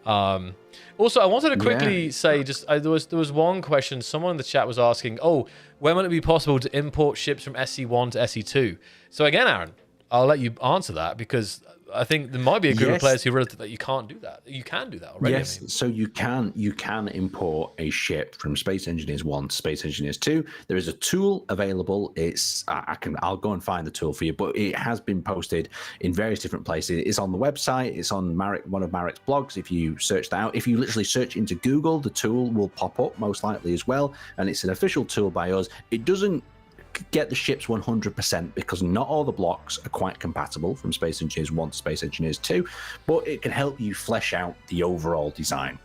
Also, I wanted to quickly say there was one question. Someone in the chat was asking, when will it be possible to import ships from SE1 to SE2? So again, Aaron, I'll let you answer that, because I think there might be a group of players who realize that you can't do that. You can do that already. Yes, so you can import a ship from Space Engineers 1 to Space Engineers 2. There is a tool available. I'll go and find the tool for you, but it has been posted in various different places. It's on the website. It's on one of Marek's blogs. If you search that out, if you literally search into Google, the tool will pop up most likely as well. And it's an official tool by us. It doesn't get the ships 100% because not all the blocks are quite compatible from Space Engineers 1 to Space Engineers 2, but it can help you flesh out the overall design.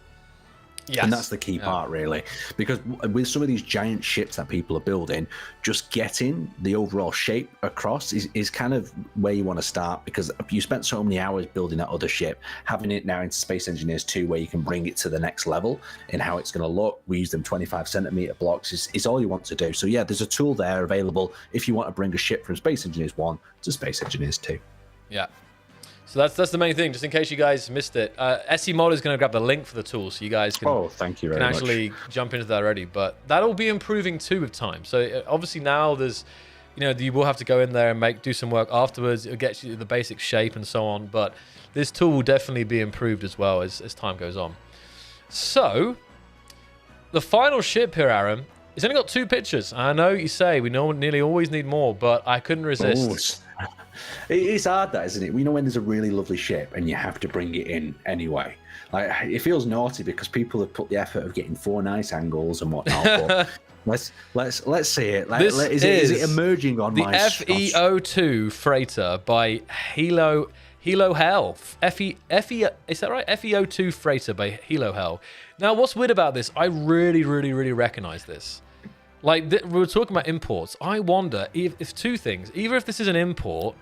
Yes. And that's the key part, really, because with some of these giant ships that people are building, just getting the overall shape across is kind of where you want to start, because if you spent so many hours building that other ship, having it now into Space Engineers 2 where you can bring it to the next level in how it's going to look, we use them 25 centimeter blocks, is all you want to do. So yeah, there's a tool there available if you want to bring a ship from Space Engineers 1 to Space Engineers 2. Yeah. So that's the main thing, just in case you guys missed it. SE Mod is going to grab the link for the tool, so you guys can, thank you very much. Actually jump into that already. But that'll be improving too with time. So obviously now there's, you will have to go in there and do some work afterwards. It'll get you the basic shape and so on. But this tool will definitely be improved as well as time goes on. So the final ship here, Aaron, it's only got 2 pictures. I know you say we nearly always need more, but I couldn't resist. It's hard, that, isn't it? We know when there's a really lovely ship and you have to bring it in anyway. Like, it feels naughty because people have put the effort of getting 4 nice angles and whatnot. But let's see it. Is it emerging on my FeO2 freighter by Helo Hell. Is that right? FeO2 freighter by Helo Hell. Now, what's weird about this? I really, really, really recognize this. Like, we were talking about imports. I wonder if 2 things. Either if this is an import,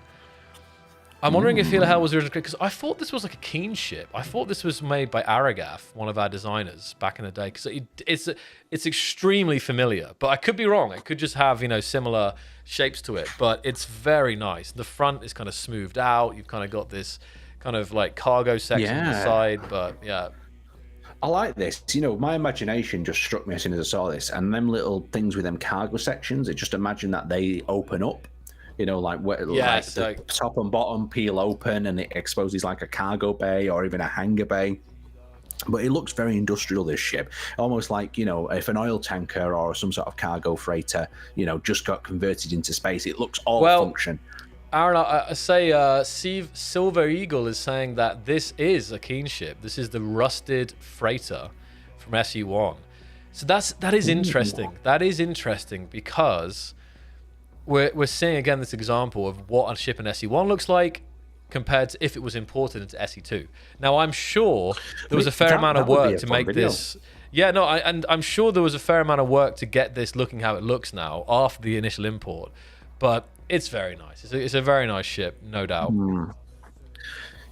I'm wondering if Helo Hell was originally, because I thought this was like a Keen ship. I thought this was made by Aragath, one of our designers back in the day, because it's extremely familiar. But I could be wrong. It could just have, similar shapes to it. But it's very nice. The front is kind of smoothed out. You've kind of got this kind of like cargo section on the side. But yeah. I like this. My imagination just struck me as soon as I saw this, and them little things with them cargo sections, I just imagine that they open up, like the top and bottom peel open and it exposes like a cargo bay or even a hangar bay. But it looks very industrial, this ship, almost like, if an oil tanker or some sort of cargo freighter, just got converted into space, it looks all function. Aaron, I say Silver Eagle is saying that this is a Keen ship. This is the rusted freighter from SE1. So that is interesting. That is interesting because we're seeing again this example of what a ship in SE1 looks like compared to if it was imported into SE2. Now I'm sure there was a fair amount of work to make this. Yeah, no, and I'm sure there was a fair amount of work to get this looking how it looks now after the initial import. But it's very nice. It's a very nice ship, no doubt.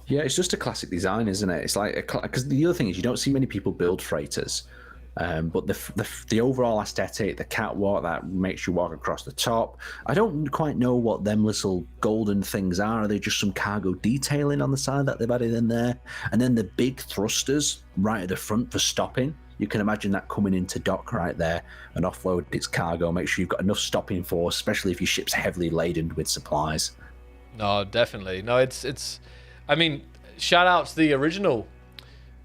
Yeah, it's just a classic design, isn't it? It's like because the other thing is you don't see many people build freighters, but the overall aesthetic, the catwalk that makes you walk across the top. I don't quite know what them little golden things are. Are they just some cargo detailing on the side that they've added in there? And then the big thrusters right at the front for stopping. You can imagine that coming into dock right there and offload its cargo. Make sure you've got enough stopping force, especially if your ship's heavily laden with supplies. No, definitely. No, it's. I mean, shout out to the original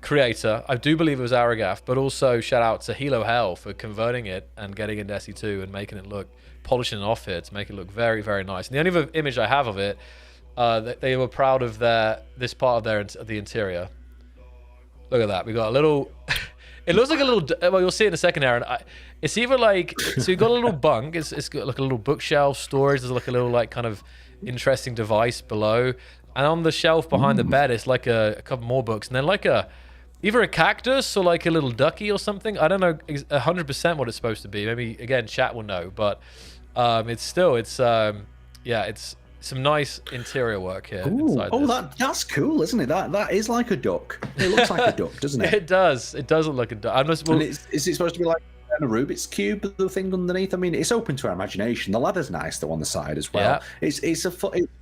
creator. I do believe it was Aragaf, but also shout out to Hilo Hell for converting it and getting it into SE2 and making it look, polishing it off here to make it look very, very nice. And the only other image I have of it, they were proud of this part of the interior. Look at that. We got a little. It looks like a little. Well, you'll see it in a second, Aaron. It's either like so you've got a little bunk. It's got like a little bookshelf storage. There's like a little like kind of interesting device below, and on the shelf behind the bed, it's like a couple more books, and then like either a cactus or like a little ducky or something. I don't know 100% what it's supposed to be. Maybe again, chat will know, but it's some nice interior work here. That's cool, isn't it? That is like a duck. It looks like a duck, doesn't it? It does. It does look like a duck. Is it supposed to be like a Rubik's cube, the thing underneath? I mean, it's open to our imagination. The ladder's nice, though, on the side as well. Yeah. It's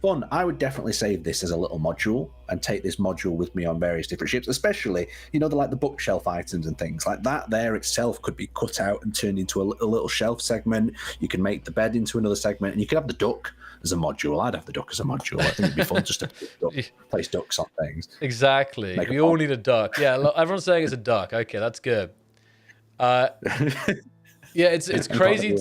fun. I would definitely save this as a little module and take this module with me on various different ships, especially, the bookshelf items and things like that. There itself could be cut out and turned into a little shelf segment. You can make the bed into another segment, and you can have the duck as a module. I'd have the duck as a module. I think it'd be fun just to place ducks on things. Exactly. We all need a duck. Yeah, look, everyone's saying it's a duck. Okay, that's good. Yeah, it's crazy.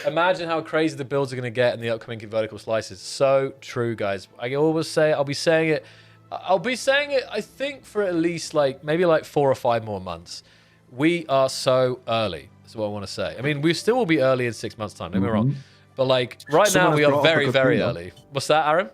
Imagine how crazy the builds are going to get in the upcoming vertical slices. So true, guys. I always say I'll be saying it. I think for at least maybe 4 or 5 more months. We are so early. That's what I want to say. I mean, we still will be early in 6 months' time. Don't get me wrong. But right now we are very, very early. What's that, Aaron?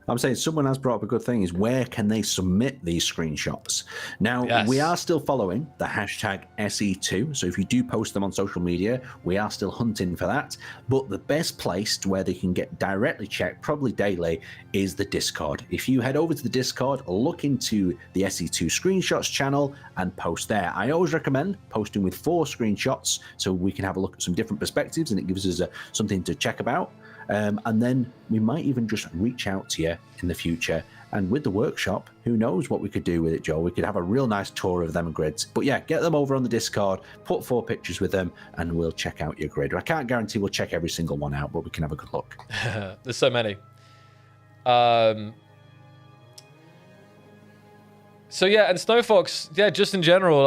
I'm saying someone has brought up a good thing is where can they submit these screenshots? Now, we are still following the hashtag SE2. So if you do post them on social media, we are still hunting for that. But the best place where they can get directly checked, probably daily, is the Discord. If you head over to the Discord, look into the SE2 screenshots channel and post there. I always recommend posting with 4 screenshots so we can have a look at some different perspectives and it gives us something to check about. And then we might even just reach out to you in the future. And with the workshop, who knows what we could do with it, Joel? We could have a real nice tour of them grids. But yeah, get them over on the Discord, put 4 pictures with them, and we'll check out your grid. I can't guarantee we'll check every single one out, but we can have a good look. There's so many. So yeah, and Snowfox, yeah, just in general,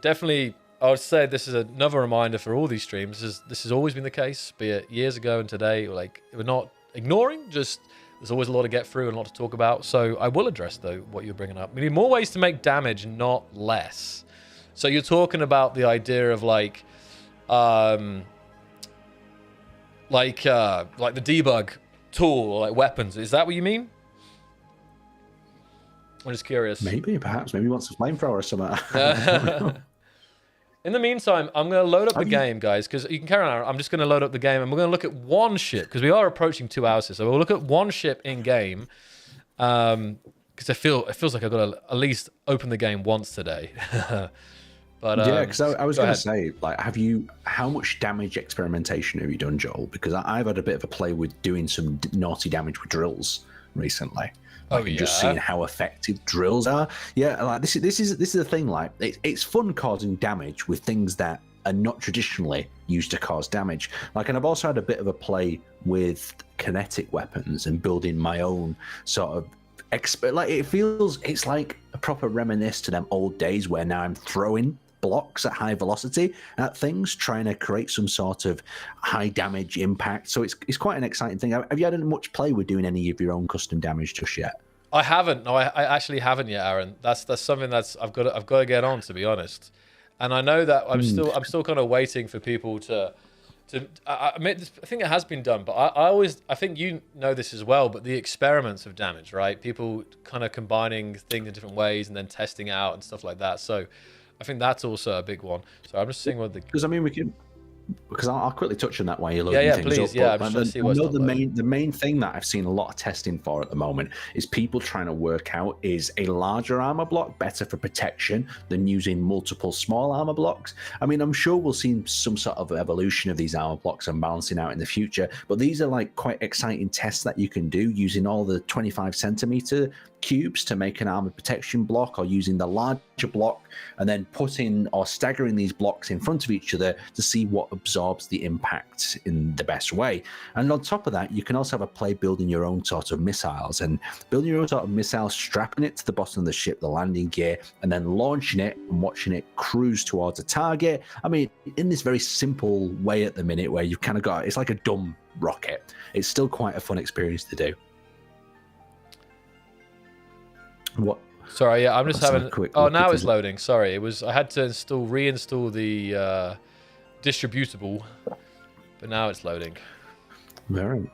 definitely... I would say this is another reminder for all these streams. This has always been the case, be it years ago and today. We're not ignoring, just there's always a lot to get through and a lot to talk about. So I will address, though, what you're bringing up. We need more ways to make damage, not less. So you're talking about the idea of the debug tool or weapons. Is that what you mean? I'm just curious. Maybe he wants a flamethrower or something. In the meantime, I'm going to load up the game, guys, because you can carry on. I'm just going to load up the game, and we're going to look at one ship, because we are approaching 2 hours here. So we'll look at one ship in-game, because it feels like I've got to at least open the game once today. But yeah, because I was going to say, how much damage experimentation have you done, Joel? Because I've had a bit of a play with doing some naughty damage with drills recently. Just seeing how effective drills are. Yeah, this is the thing. It's fun causing damage with things that are not traditionally used to cause damage. And I've also had a bit of a play with kinetic weapons and building my own sort of expert. It's like a proper reminisce to them old days where now I'm throwing blocks at high velocity at things, trying to create some sort of high damage impact. So it's quite an exciting thing. Have you had much play with doing any of your own custom damage just yet? I haven't. No, I actually haven't yet, Aaron. That's something that's I've got to get on, to be honest. And I know that I'm still kind of waiting for people to. I think it has been done, but I think you know this as well. But the experiments of damage, right? People kind of combining things in different ways and then testing it out and stuff like that. So I think that's also a big one. So I'm just seeing what because I mean we can. Because I'll quickly touch on that while you're loading things please. up. Yeah, I'm just trying to see what's the main thing that I've seen a lot of testing for at the moment is people trying to work out, is a larger armor block better for protection than using multiple small armor blocks? I mean, I'm sure we'll see some sort of evolution of these armor blocks and balancing out in the future, but these are like quite exciting tests that you can do using all the 25 centimeter cubes to make an armored protection block, or using the larger block and then putting or staggering these blocks in front of each other to see what absorbs the impact in the best way. And on top of that, you can also have a play building your own sort of missiles, and building your own sort of missiles, strapping it to the bottom of the ship, the landing gear, and then launching it and watching it cruise towards a target. I mean, in this very simple way at the minute, where you've kind of got, it's like a dumb rocket. It's still quite a fun experience to do. What? Sorry, yeah, I'm just having. Oh, now it's loading. Sorry, it was. I had to reinstall the distributable, but now it's loading. Very.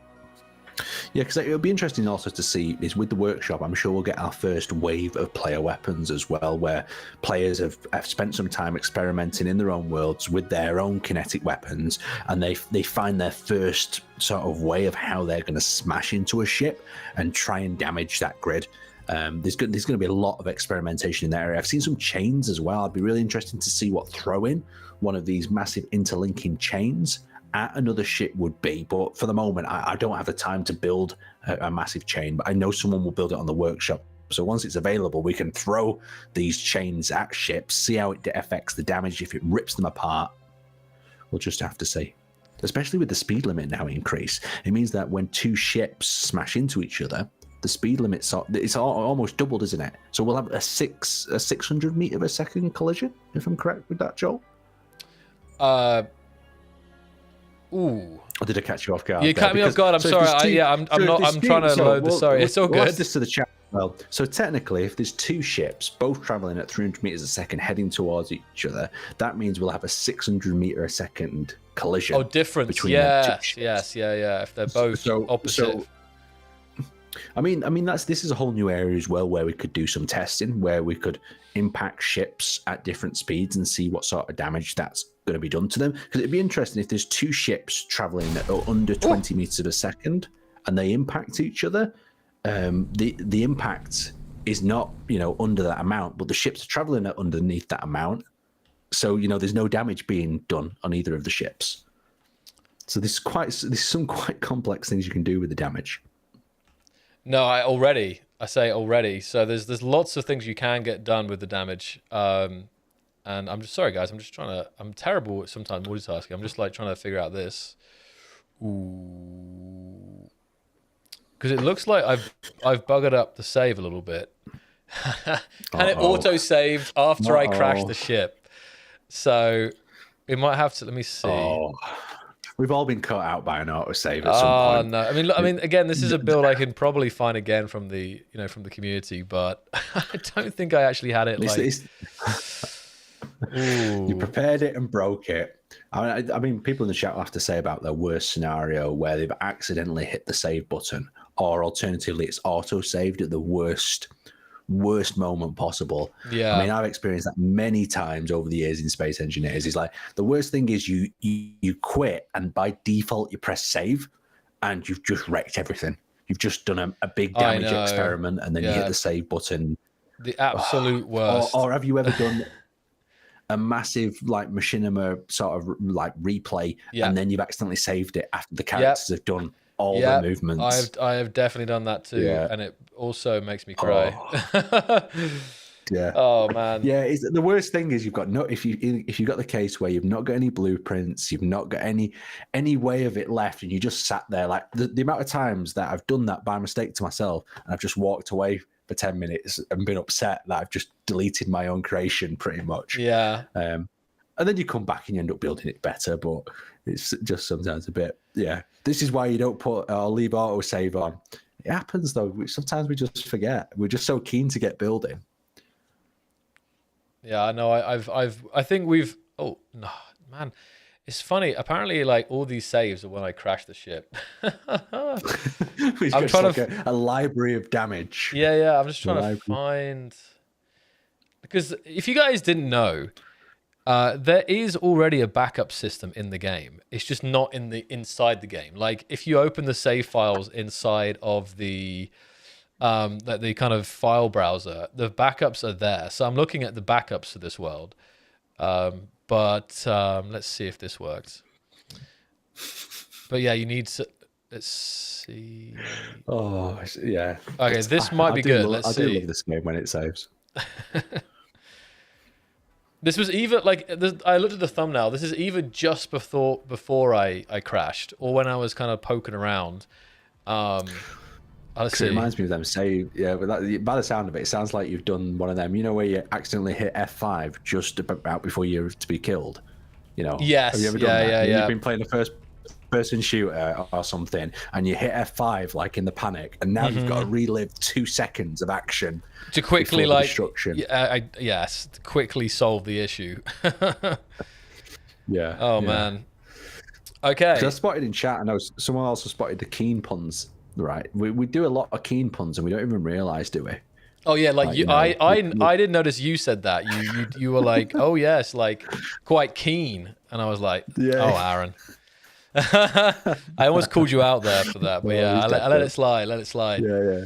Yeah, because it'll be interesting also to see is with the workshop. I'm sure we'll get our first wave of player weapons as well, where players have spent some time experimenting in their own worlds with their own kinetic weapons, and they find their first sort of way of how they're going to smash into a ship and try and damage that grid. There's going to be a lot of experimentation in that area. I've seen some chains as well. I'd be really interested to see what throwing one of these massive interlinking chains at another ship would be. But for the moment, I don't have the time to build a massive chain, but I know someone will build it on the workshop. So once it's available, we can throw these chains at ships, see how it affects the damage. If it rips them apart, we'll just have to see. Especially with the speed limit now increase, it means that when two ships smash into each other, the speed limit, it's almost doubled, isn't it? So we'll have a 600 meter per second collision, if I'm correct with that, Joel. Ooh. Or did I catch you off guard? You caught me off guard. I'm sorry. I'm trying to load this. Sorry, it's all good. We'll add this to the chat. Well, so technically, if there's two ships both traveling at 300 meters a second heading towards each other, that means we'll have a 600 meter a second collision. Oh, difference. Between yes. If they're both opposite. I mean this is a whole new area as well, where we could do some testing, where we could impact ships at different speeds and see what sort of damage that's going to be done to them. Because it'd be interesting if there's two ships traveling at under 20 meters a second and they impact each other. The impact is not under that amount, but the ships are traveling at underneath that amount. So there's no damage being done on either of the ships. So there's some quite complex things you can do with the damage. No, I say already. So there's lots of things you can get done with the damage. And I'm just sorry, guys. I'm terrible at sometimes multitasking. I'm just like trying to figure out this. Ooh, because it looks like I've buggered up the save a little bit, and it auto saved after I crashed the ship. So it might have to. Let me see. Oh. We've all been cut out by an autosave at some point. No. I mean, again, this is a build I can probably find again from the community, but I don't think I actually had it. You prepared it and broke it. I mean, people in the chat will have to say about their worst scenario where they've accidentally hit the save button, or alternatively, it's auto-saved at the worst moment possible. Yeah, I mean, I've experienced that many times over the years in Space Engineers. It's like the worst thing is you quit and by default you press save and you've just wrecked everything. You've just done a big damage experiment and then you hit the save button. The absolute worst. Or have you ever done a massive like machinima sort of like replay and then you've accidentally saved it after the characters have done all the movements? I have definitely done that too, and it also makes me cry. Yeah. Oh man. Yeah. The worst thing is you've got if you got the case where you've not got any blueprints, you've not got any way of it left, and you just sat there. Like the amount of times that I've done that by mistake to myself, and I've just walked away for 10 minutes and been upset that I've just deleted my own creation pretty much. Yeah. And then you come back and you end up building it better, but it's just sometimes a bit, yeah. This is why you don't put or leave autosave on. It happens though. Sometimes we just forget. We're just so keen to get building. Yeah, I know. I think we've. Oh no, man, it's funny. Apparently, like all these saves are when I crash the ship. I'm trying to a library of damage. Yeah. I'm just trying to find, because if you guys didn't know, there is already a backup system in the game. It's just not inside the game. Like if you open the save files inside of the kind of file browser, the backups are there. So I'm looking at the backups for this world. But let's see if this works. But yeah, you need to, let's see. Oh, yeah. Okay, this might be good. Let's see. I do love this game when it saves. This was either like I looked at the thumbnail. This is either just before I crashed, or when I was kind of poking around. Let's see. It reminds me of them save. Yeah, but by the sound of it, it sounds like you've done one of them. You know where you accidentally hit F5 just about before you're to be killed. You know. Yes. Have you ever done that? Yeah. You've been playing a first-person shooter or something, and you hit F5 like in the panic, and now you've got to relive 2 seconds of action to quickly like destruction. Yes, to quickly solve the issue. Yeah. Oh man. Okay. So I spotted in chat. I know someone also spotted the keen puns. Right, we do a lot of keen puns, and we don't even realize, do we? Oh yeah, like you, I didn't notice you said that. You were like, oh yes, like quite keen, and I was like, oh Aaron. I almost called you out there for that, but yeah, I let it slide. Yeah.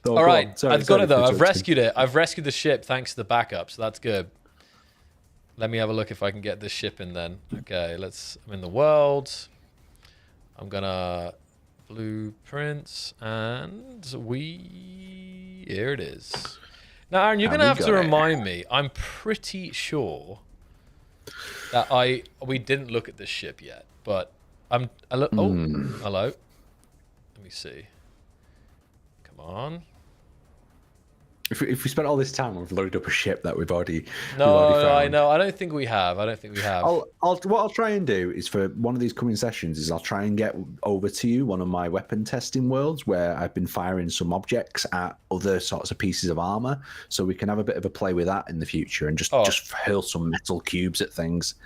All right, I've got it though. I've rescued it. I've rescued the ship thanks to the backup, so that's good. Let me have a look if I can get this ship in then. Okay, I'm in the world. I'm gonna blueprints, and here it is. Now, Aaron, you're gonna have to remind me. I'm pretty sure that we didn't look at this ship yet, but oh, hello. Let me see. Come on. If we spent all this time, we've loaded up a ship that we've already. I know. I don't think we have. What I'll try and do is for one of these coming sessions is I'll try and get over to you one of my weapon testing worlds where I've been firing some objects at other sorts of pieces of armor, so we can have a bit of a play with that in the future and just hurl some metal cubes at things.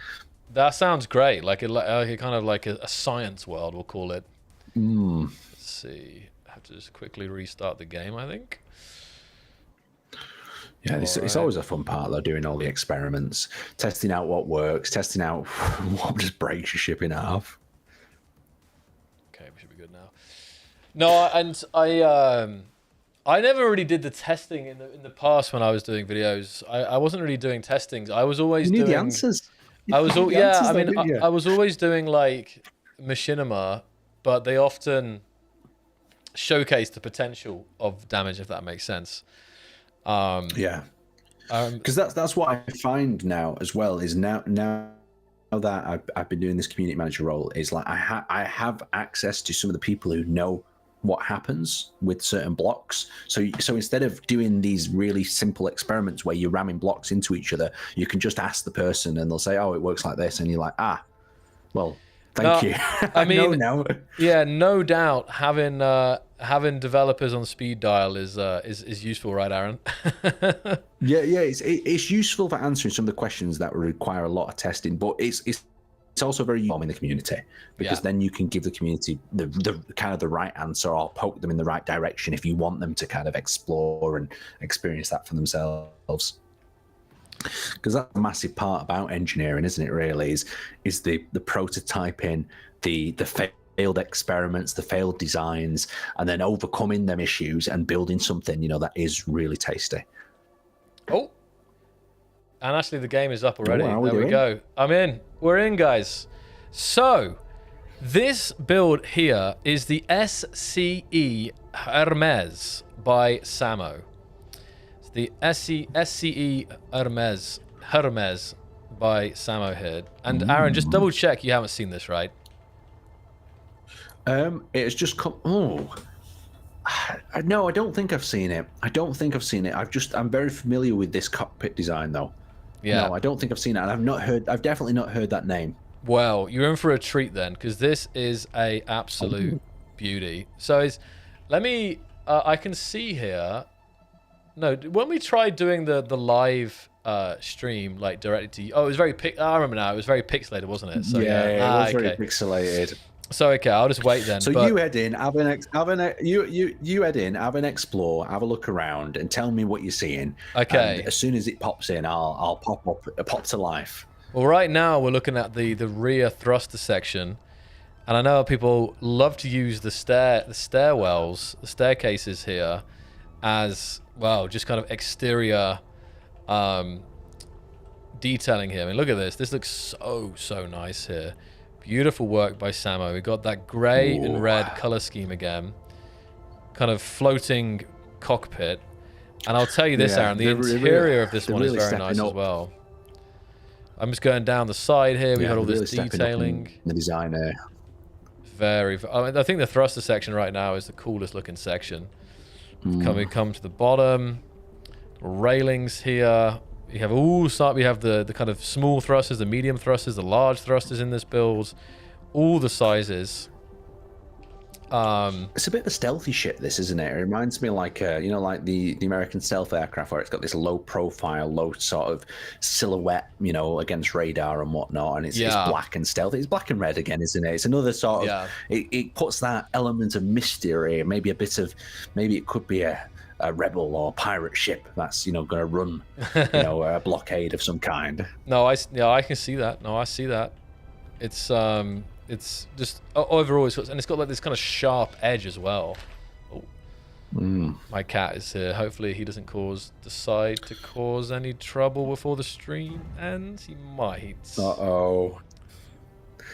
That sounds great. Like a kind of like a science world, we'll call it. Let's see. I have to just quickly restart the game, I think. Yeah, it's always a fun part though, doing all the experiments, testing out what works, testing out what just breaks your ship in half. Okay, we should be good now. No, and I never really did the testing in the past when I was doing videos. I wasn't really doing testings. I was always doing the answers. I was always doing like machinima, but they often showcase the potential of damage, if that makes sense. Because that's what I find now as well is now that I've been doing this community manager role is like I have access to some of the people who know what happens with certain blocks. So instead of doing these really simple experiments where you're ramming blocks into each other, you can just ask the person and they'll say, oh, it works like this, and you're like, well, thank you. I mean, yeah, no doubt having developers on speed dial is useful, right, Aaron? yeah, it's useful for answering some of the questions that require a lot of testing, but it's also very useful in the community because then you can give the community the kind of the right answer or poke them in the right direction if you want them to kind of explore and experience that for themselves. Because that's a massive part about engineering, isn't it? Really, is the prototyping, the failed experiments, the failed designs, and then overcoming them issues and building something that is really tasty. Oh, and actually, the game is up already. There we go. I'm in. We're in, guys. So, this build here is the SCE Hermes by Samo. It's the SCE Hermes by Samo here. And Aaron, just double check you haven't seen this, right? It's just come. Oh, No, I don't think I've seen it. I don't think I've seen it. I'm very familiar with this cockpit design, though. Yeah. No, I don't think I've seen it. And I've definitely not heard that name. Well, you're in for a treat then, because this is a absolute beauty. So I can see here. No, when we tried doing the live stream, like directly to you, it was very I remember now. It was very pixelated, wasn't it? So yeah, it was very okay. pixelated. So okay, I'll just wait then. So you head in, you head in, have an explore, have a look around, and tell me what you're seeing. Okay. And as soon as it pops in, I'll pop to life. Well, right now we're looking at the rear thruster section, and I know people love to use the stairwells, the staircases here, as well, just kind of exterior detailing here. I mean, look at this. This looks so nice here. Beautiful work by Samo. We got that grey and red color scheme again. Kind of floating cockpit. And I'll tell you this, Aaron, the interior of this one is very nice as well. I'm just going down the side here. We got all this detailing. The design there. I think the thruster section right now is the coolest looking section. We come to the bottom. Railings here. We have the kind of small thrusters, the medium thrusters, the large thrusters in this build. All the sizes. It's a bit of a stealthy ship, this, isn't it? It reminds me like like the American stealth aircraft, where it's got this low profile, low sort of silhouette, against radar and whatnot, and it's black and stealthy. It's black and red again, isn't it? It's another sort of it puts that element of mystery, maybe it could be a rebel or pirate ship that's going to run a blockade of some kind. No, I can see that. No, I see that. It's just overall, it's got like this kind of sharp edge as well. My cat is here. Hopefully he doesn't decide to cause any trouble before the stream ends. He might.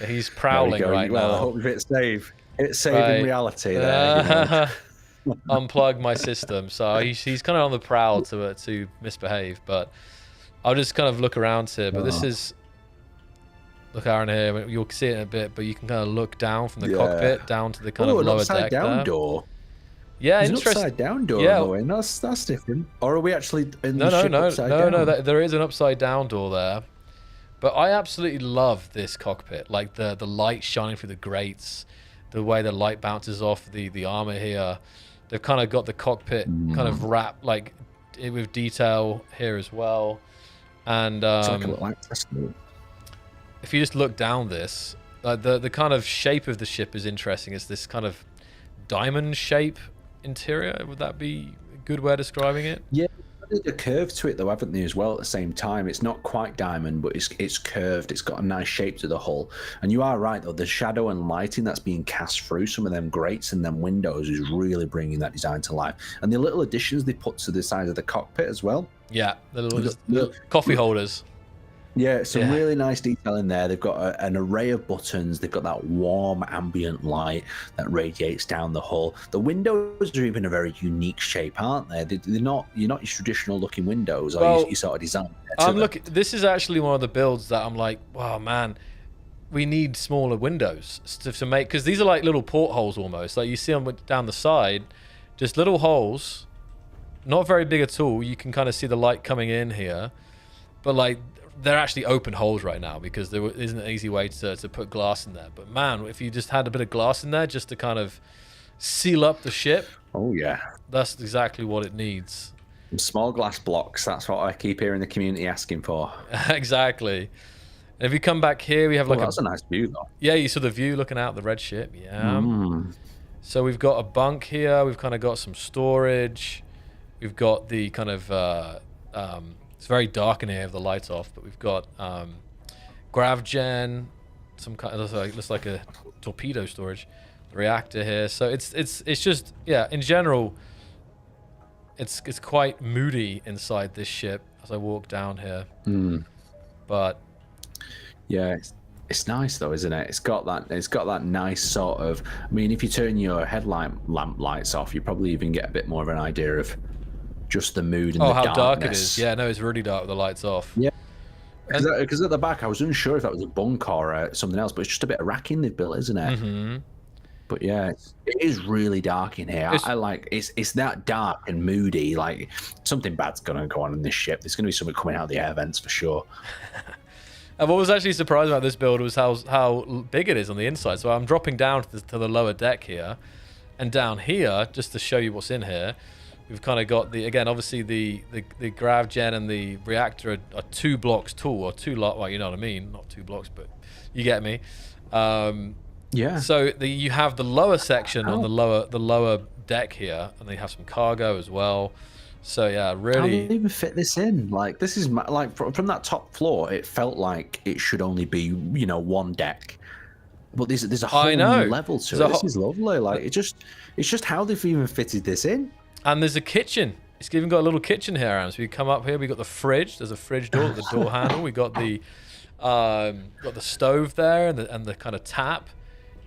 He's prowling right now. Well, I hope it's safe. It's safe in reality there. Unplug my system. So he's kind of on the prowl to misbehave, but I'll just kind of look around here. But this is... Look, Aaron, here, you'll see it in a bit, but you can kind of look down from the cockpit down to the kind of lower deck there. Upside-down door. Yeah, There's interesting. An upside-down door in the way. That's different. Or are we actually in the ship upside down? No, there is an upside-down door there. But I absolutely love this cockpit, like the light shining through the grates, the way the light bounces off the armor here. They've kind of got the cockpit kind of wrapped like with detail here as well. And it's like a little access door. If you just look down this, the kind of shape of the ship is interesting. It's this kind of diamond shape interior. Would that be a good way of describing it? Yeah, there's a curve to it though, haven't they, as well at the same time? It's not quite diamond, but it's curved. It's got a nice shape to the hull. And you are right though, the shadow and lighting that's being cast through some of them grates and them windows is really bringing that design to life. And the little additions they put to the side of the cockpit as well. Yeah, the little coffee holders. Yeah, some really nice detail in there. They've got an array of buttons. They've got that warm ambient light that radiates down the hull. The windows are even a very unique shape, aren't they? You're not your traditional looking windows. Well, you sort of design. This is actually one of the builds that I'm like, wow, man, we need smaller windows to make, because these are like little portholes almost. Like you see them down the side, just little holes, not very big at all. You can kind of see the light coming in here, but like, they're actually open holes right now because there isn't an easy way to put glass in there. But man, if you just had a bit of glass in there just to kind of seal up the ship. Oh yeah. That's exactly what it needs. Some small glass blocks. That's what I keep hearing the community asking for. Exactly. And if you come back here, we have like that's a nice view though. Yeah, you saw the view looking out the red ship. Yeah. So we've got a bunk here. We've kind of got some storage. We've got the kind of... it's very dark in here with the lights off, but we've got grav gen, some kind of looks like a torpedo storage reactor here. So it's just, yeah, in general, it's quite moody inside this ship as I walk down here. But yeah, it's nice though, isn't it? It's got that nice sort of, I mean, if you turn your headlight lamp lights off, you probably even get a bit more of an idea of just the mood and the darkness. How dark it is. Yeah, no, it's really dark with the lights off. Yeah. Because at the back, I was unsure if that was a bunk or something else, but it's just a bit of racking they've built, isn't it? But yeah, it is really dark in here. I like it's that dark and moody. Like something bad's gonna go on in this ship. There's gonna be something coming out of the air vents for sure. And what was actually surprised about this build was how big it is on the inside. So I'm dropping down to the lower deck here, and down here, just to show you what's in here, we've kind of got obviously the grav gen and the reactor are 2 blocks tall, or 2 lot. Well, you know what I mean, not 2 blocks, but you get me. Yeah. So you have the lower section on the lower deck here, and they have some cargo as well. So yeah, really. How do they even fit this in? Like this is like from that top floor, it felt like it should only be 1 deck, but there's a whole new level to it. This is lovely. Like it's just how they've even fitted this in. And there's a kitchen. It's even got a little kitchen here, Aaron. So we come up here, we got the fridge. There's a fridge door, the door handle. We got the stove there, and the kind of tap.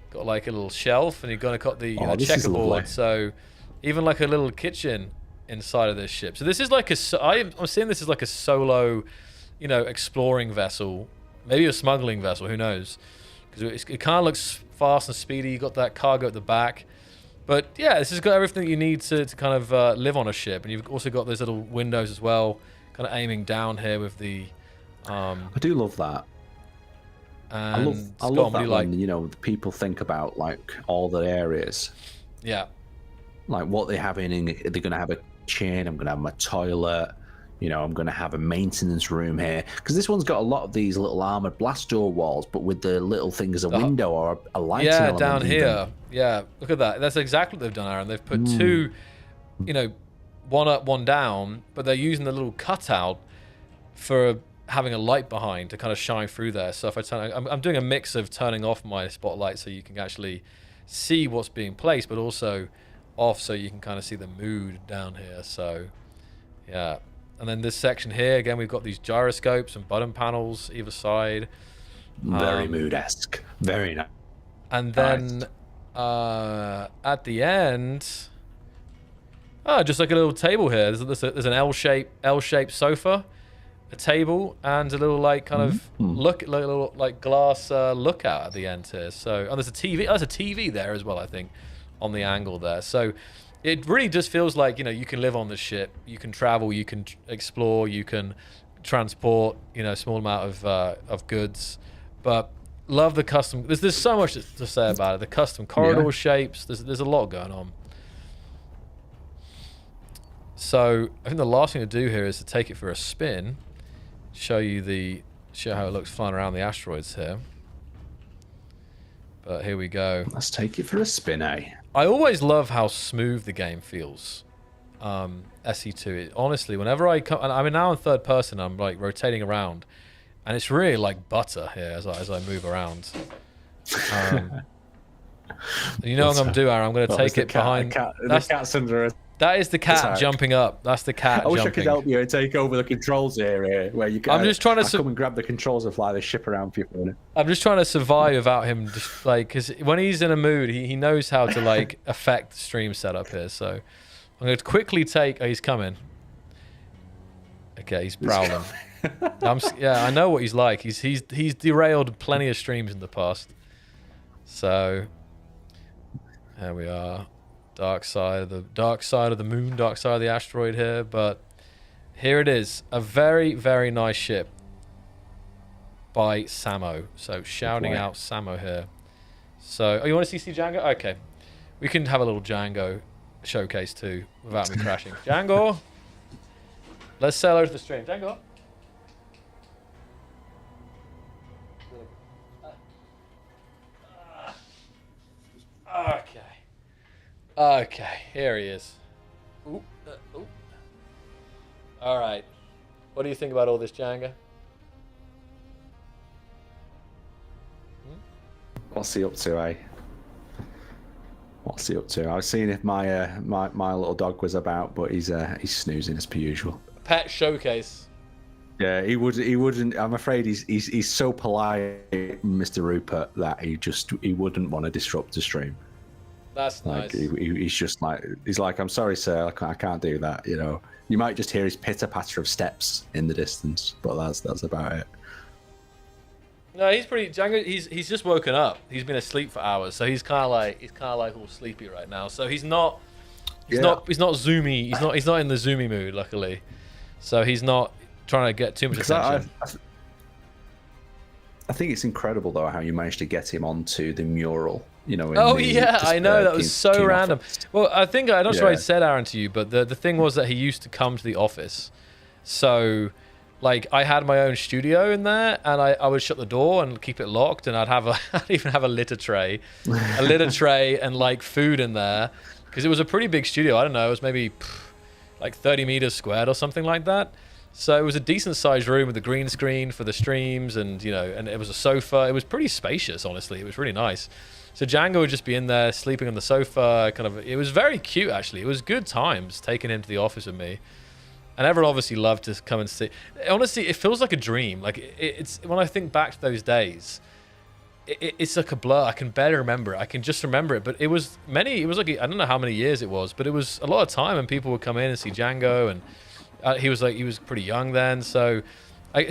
Got like a little shelf, and you're gonna got the checkerboard. So even like a little kitchen inside of this ship. So this is like I'm seeing this as like a solo, exploring vessel, maybe a smuggling vessel. Who knows? Because it kind of looks fast and speedy. You got that cargo at the back, but yeah, this has got everything that you need to kind of live on a ship. And you've also got those little windows as well, kind of aiming down here with the. I do love that. And I love that when people think about like all the areas. Yeah. Like what they have in. They're gonna have a kitchen. I'm gonna have my toilet. I'm gonna have a maintenance room here because this one's got a lot of these little armored blast door walls, but with the little thing as a window or a lighting element. Down here. Yeah, look at that. That's exactly what they've done, Aaron. They've put 2, one up, one down, but they're using the little cutout for having a light behind to kind of shine through there. So if I'm doing a mix of turning off my spotlight so you can actually see what's being placed, but also off so you can kind of see the mood down here. So yeah, and then this section here again, we've got these gyroscopes and button panels either side. Very mood-esque, very nice. And then at the end, just like a little table here. There's an L-shaped sofa, a table, and a little like kind of little like glass lookout at the end here. So, and there's a TV. There's a TV there as well, I think, on the angle there. So it really just feels like you can live on the ship, you can travel, you can explore, you can transport a small amount of goods. But love the custom. There's so much to say about it. The custom corridor shapes. There's a lot going on. So I think the last thing to do here is to take it for a spin. Show how it looks flying around the asteroids here. But here we go. Let's take it for a spin, eh? I always love how smooth the game feels. SE2. Honestly, whenever I come, and I'm now in third person, I'm like rotating around, and it's really like butter here as I move around. You know what I'm gonna do, Aaron? I'm gonna take it behind. The cat's under a. That is the cat jumping up. That's the cat jumping. I wish I could help you and take over the controls area where you can. I'm just trying to come and grab the controls and fly the ship around people. I'm just trying to survive without him, just like, because when he's in a mood, he knows how to like affect the stream setup here. So I'm going to quickly take. Oh, he's coming. Okay, he's prowling. I know what he's like. He's derailed plenty of streams in the past. So there we are. Dark side of the moon, dark side of the asteroid here, but here it is, a very, very nice ship by Samo. So shouting out Samo here. So, you want to see Django? Okay, we can have a little Django showcase too without me crashing. Django, let's say hello to the stream. Django. Okay, here he is. Ooh. All right. What do you think about all this, Django? What's he up to, eh? What's he up to? I was seeing if my my little dog was about, but he's snoozing as per usual. Pet showcase. Yeah, he wouldn't. I'm afraid he's so polite, Mr. Rupert, that he wouldn't want to disrupt the stream. That's like, nice. He's like, I'm sorry, sir, I can't do that. You might just hear his pitter patter of steps in the distance, but that's about it. No, he's pretty Django. He's just woken up. He's been asleep for hours, so he's kind of like all sleepy right now. So he's not zoomy. He's not in the zoomy mood, luckily. So he's not trying to get too much attention. I think it's incredible though how you managed to get him onto the mural. You know. I know that was so random. Well, I think I'm not sure I said Aaron to you, but the thing was that he used to come to the office, so. Like I had my own studio in there, and I would shut the door and keep it locked, and I'd even have a litter tray, and like food in there, because it was a pretty big studio. I don't know, it was maybe like 30 meters squared or something like that. So it was a decent sized room with a green screen for the streams, and and it was a sofa. It was pretty spacious, honestly. It was really nice. So Django would just be in there sleeping on the sofa. It was very cute actually. It was good times taking him to the office with me. And everyone obviously loved to come and see. Honestly, it feels like a dream. Like it's when I think back to those days, it's like a blur. I can barely remember it. I can just remember it. But it was like I don't know how many years it was, but it was a lot of time. And people would come in and see Django, and he was pretty young then. So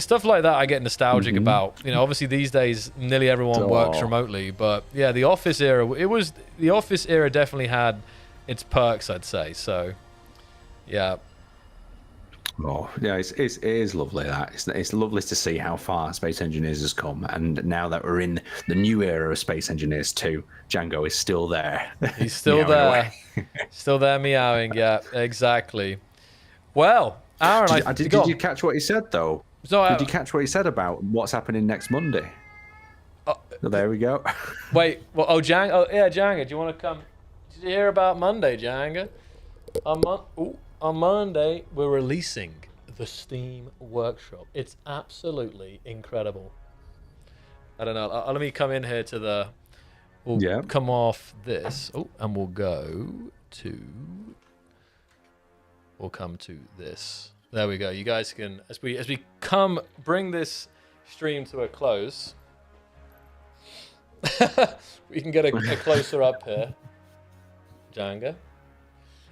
stuff like that, I get nostalgic about. Obviously these days nearly everyone works remotely, but yeah, the office era. The office era definitely had its perks, I'd say. So yeah. Oh yeah, it is lovely. It's lovely to see how far Space Engineers has come, and now that we're in the new era of Space Engineers 2, Django is still there. He's still there, still there meowing. Yeah, exactly. Well, Aaron, did you catch what he said though? Did you catch what he said about what's happening next Monday? There we go. Wait, well, Django. Oh yeah, Django. Do you want to come? Did you hear about Monday, Django? On Monday, we're releasing the Steam Workshop. It's absolutely incredible. I don't know. Let me come in here to the... We'll come off this. And we'll come to this. There we go. You guys can... As we bring this stream to a close, we can get a closer up here. Django.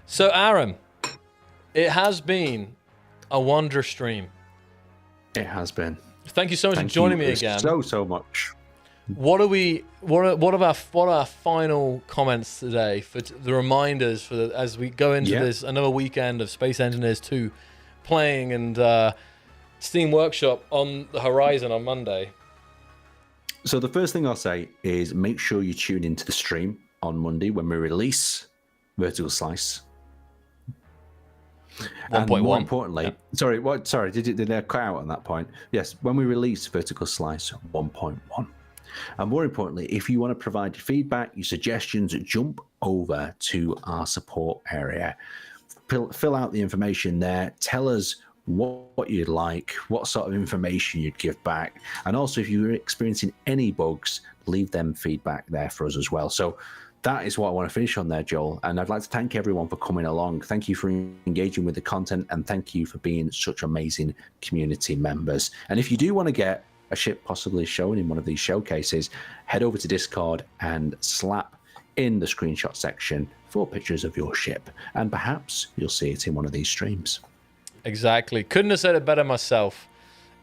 So, Aaron... It has been a wondrous stream. It has been. Thank you so much for joining me again. So much. What are our final comments today for the reminders as we go into this another weekend of Space Engineers 2 playing and Steam Workshop on the horizon on Monday? So the first thing I'll say is make sure you tune into the stream on Monday when we release Vertical Slice. 1.1. And more importantly, sorry, did I cut out on that point? Yes, when we release Vertical Slice 1.1. And more importantly, if you want to provide your feedback, your suggestions, jump over to our support area. Fill out the information there. Tell us what you'd like, what sort of information you'd give back. And also, if you're experiencing any bugs, leave them feedback there for us as well. So that is what I want to finish on there, Joel. And I'd like to thank everyone for coming along. Thank you for engaging with the content, and thank you for being such amazing community members. And if you do want to get a ship possibly shown in one of these showcases, head over to Discord and slap in the screenshot section for pictures of your ship. And perhaps you'll see it in one of these streams. Exactly. Couldn't have said it better myself,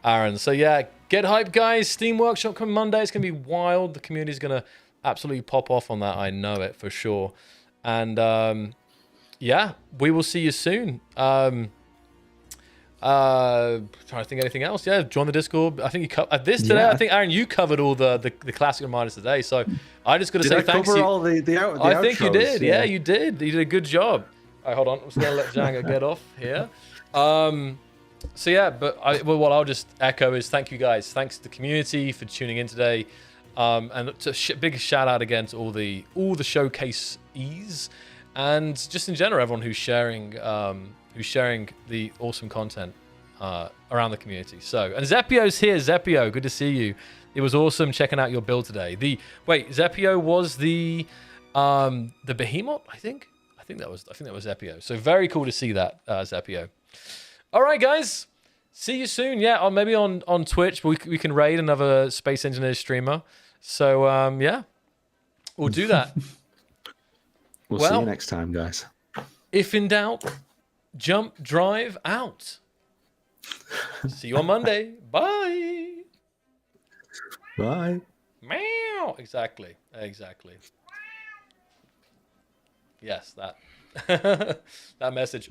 Aaron. So yeah, get hyped, guys. Steam Workshop coming Monday. It's going to be wild. The community's going to absolutely pop off on that. I know it for sure. And yeah, we will see you soon. Trying to think of anything else. Yeah, join the Discord. I think you covered this today. I think, Aaron, you covered all the classic reminders today. So I just got to say thanks. Did I cover all the I think you did. Yeah, you did. You did a good job. All right, hold on. I'm just going to let Django get off here. So yeah, but what I'll just echo is thank you guys. Thanks to the community for tuning in today. And big shout out again to all the showcasees, and just in general everyone who's sharing the awesome content around the community. So, and Zeppio's here. Zeppio, good to see you. It was awesome checking out your build today. Zeppio was the Behemoth, I think that was Zeppio. So very cool to see that, Zeppio. All right, guys. See you soon. Yeah, maybe on Twitch, we can raid another Space Engineers streamer. So yeah, we'll do that. We'll see you next time, guys. If in doubt, jump, drive, out. See you on Monday. Bye. Bye. Meow. Exactly. Yes, that that message.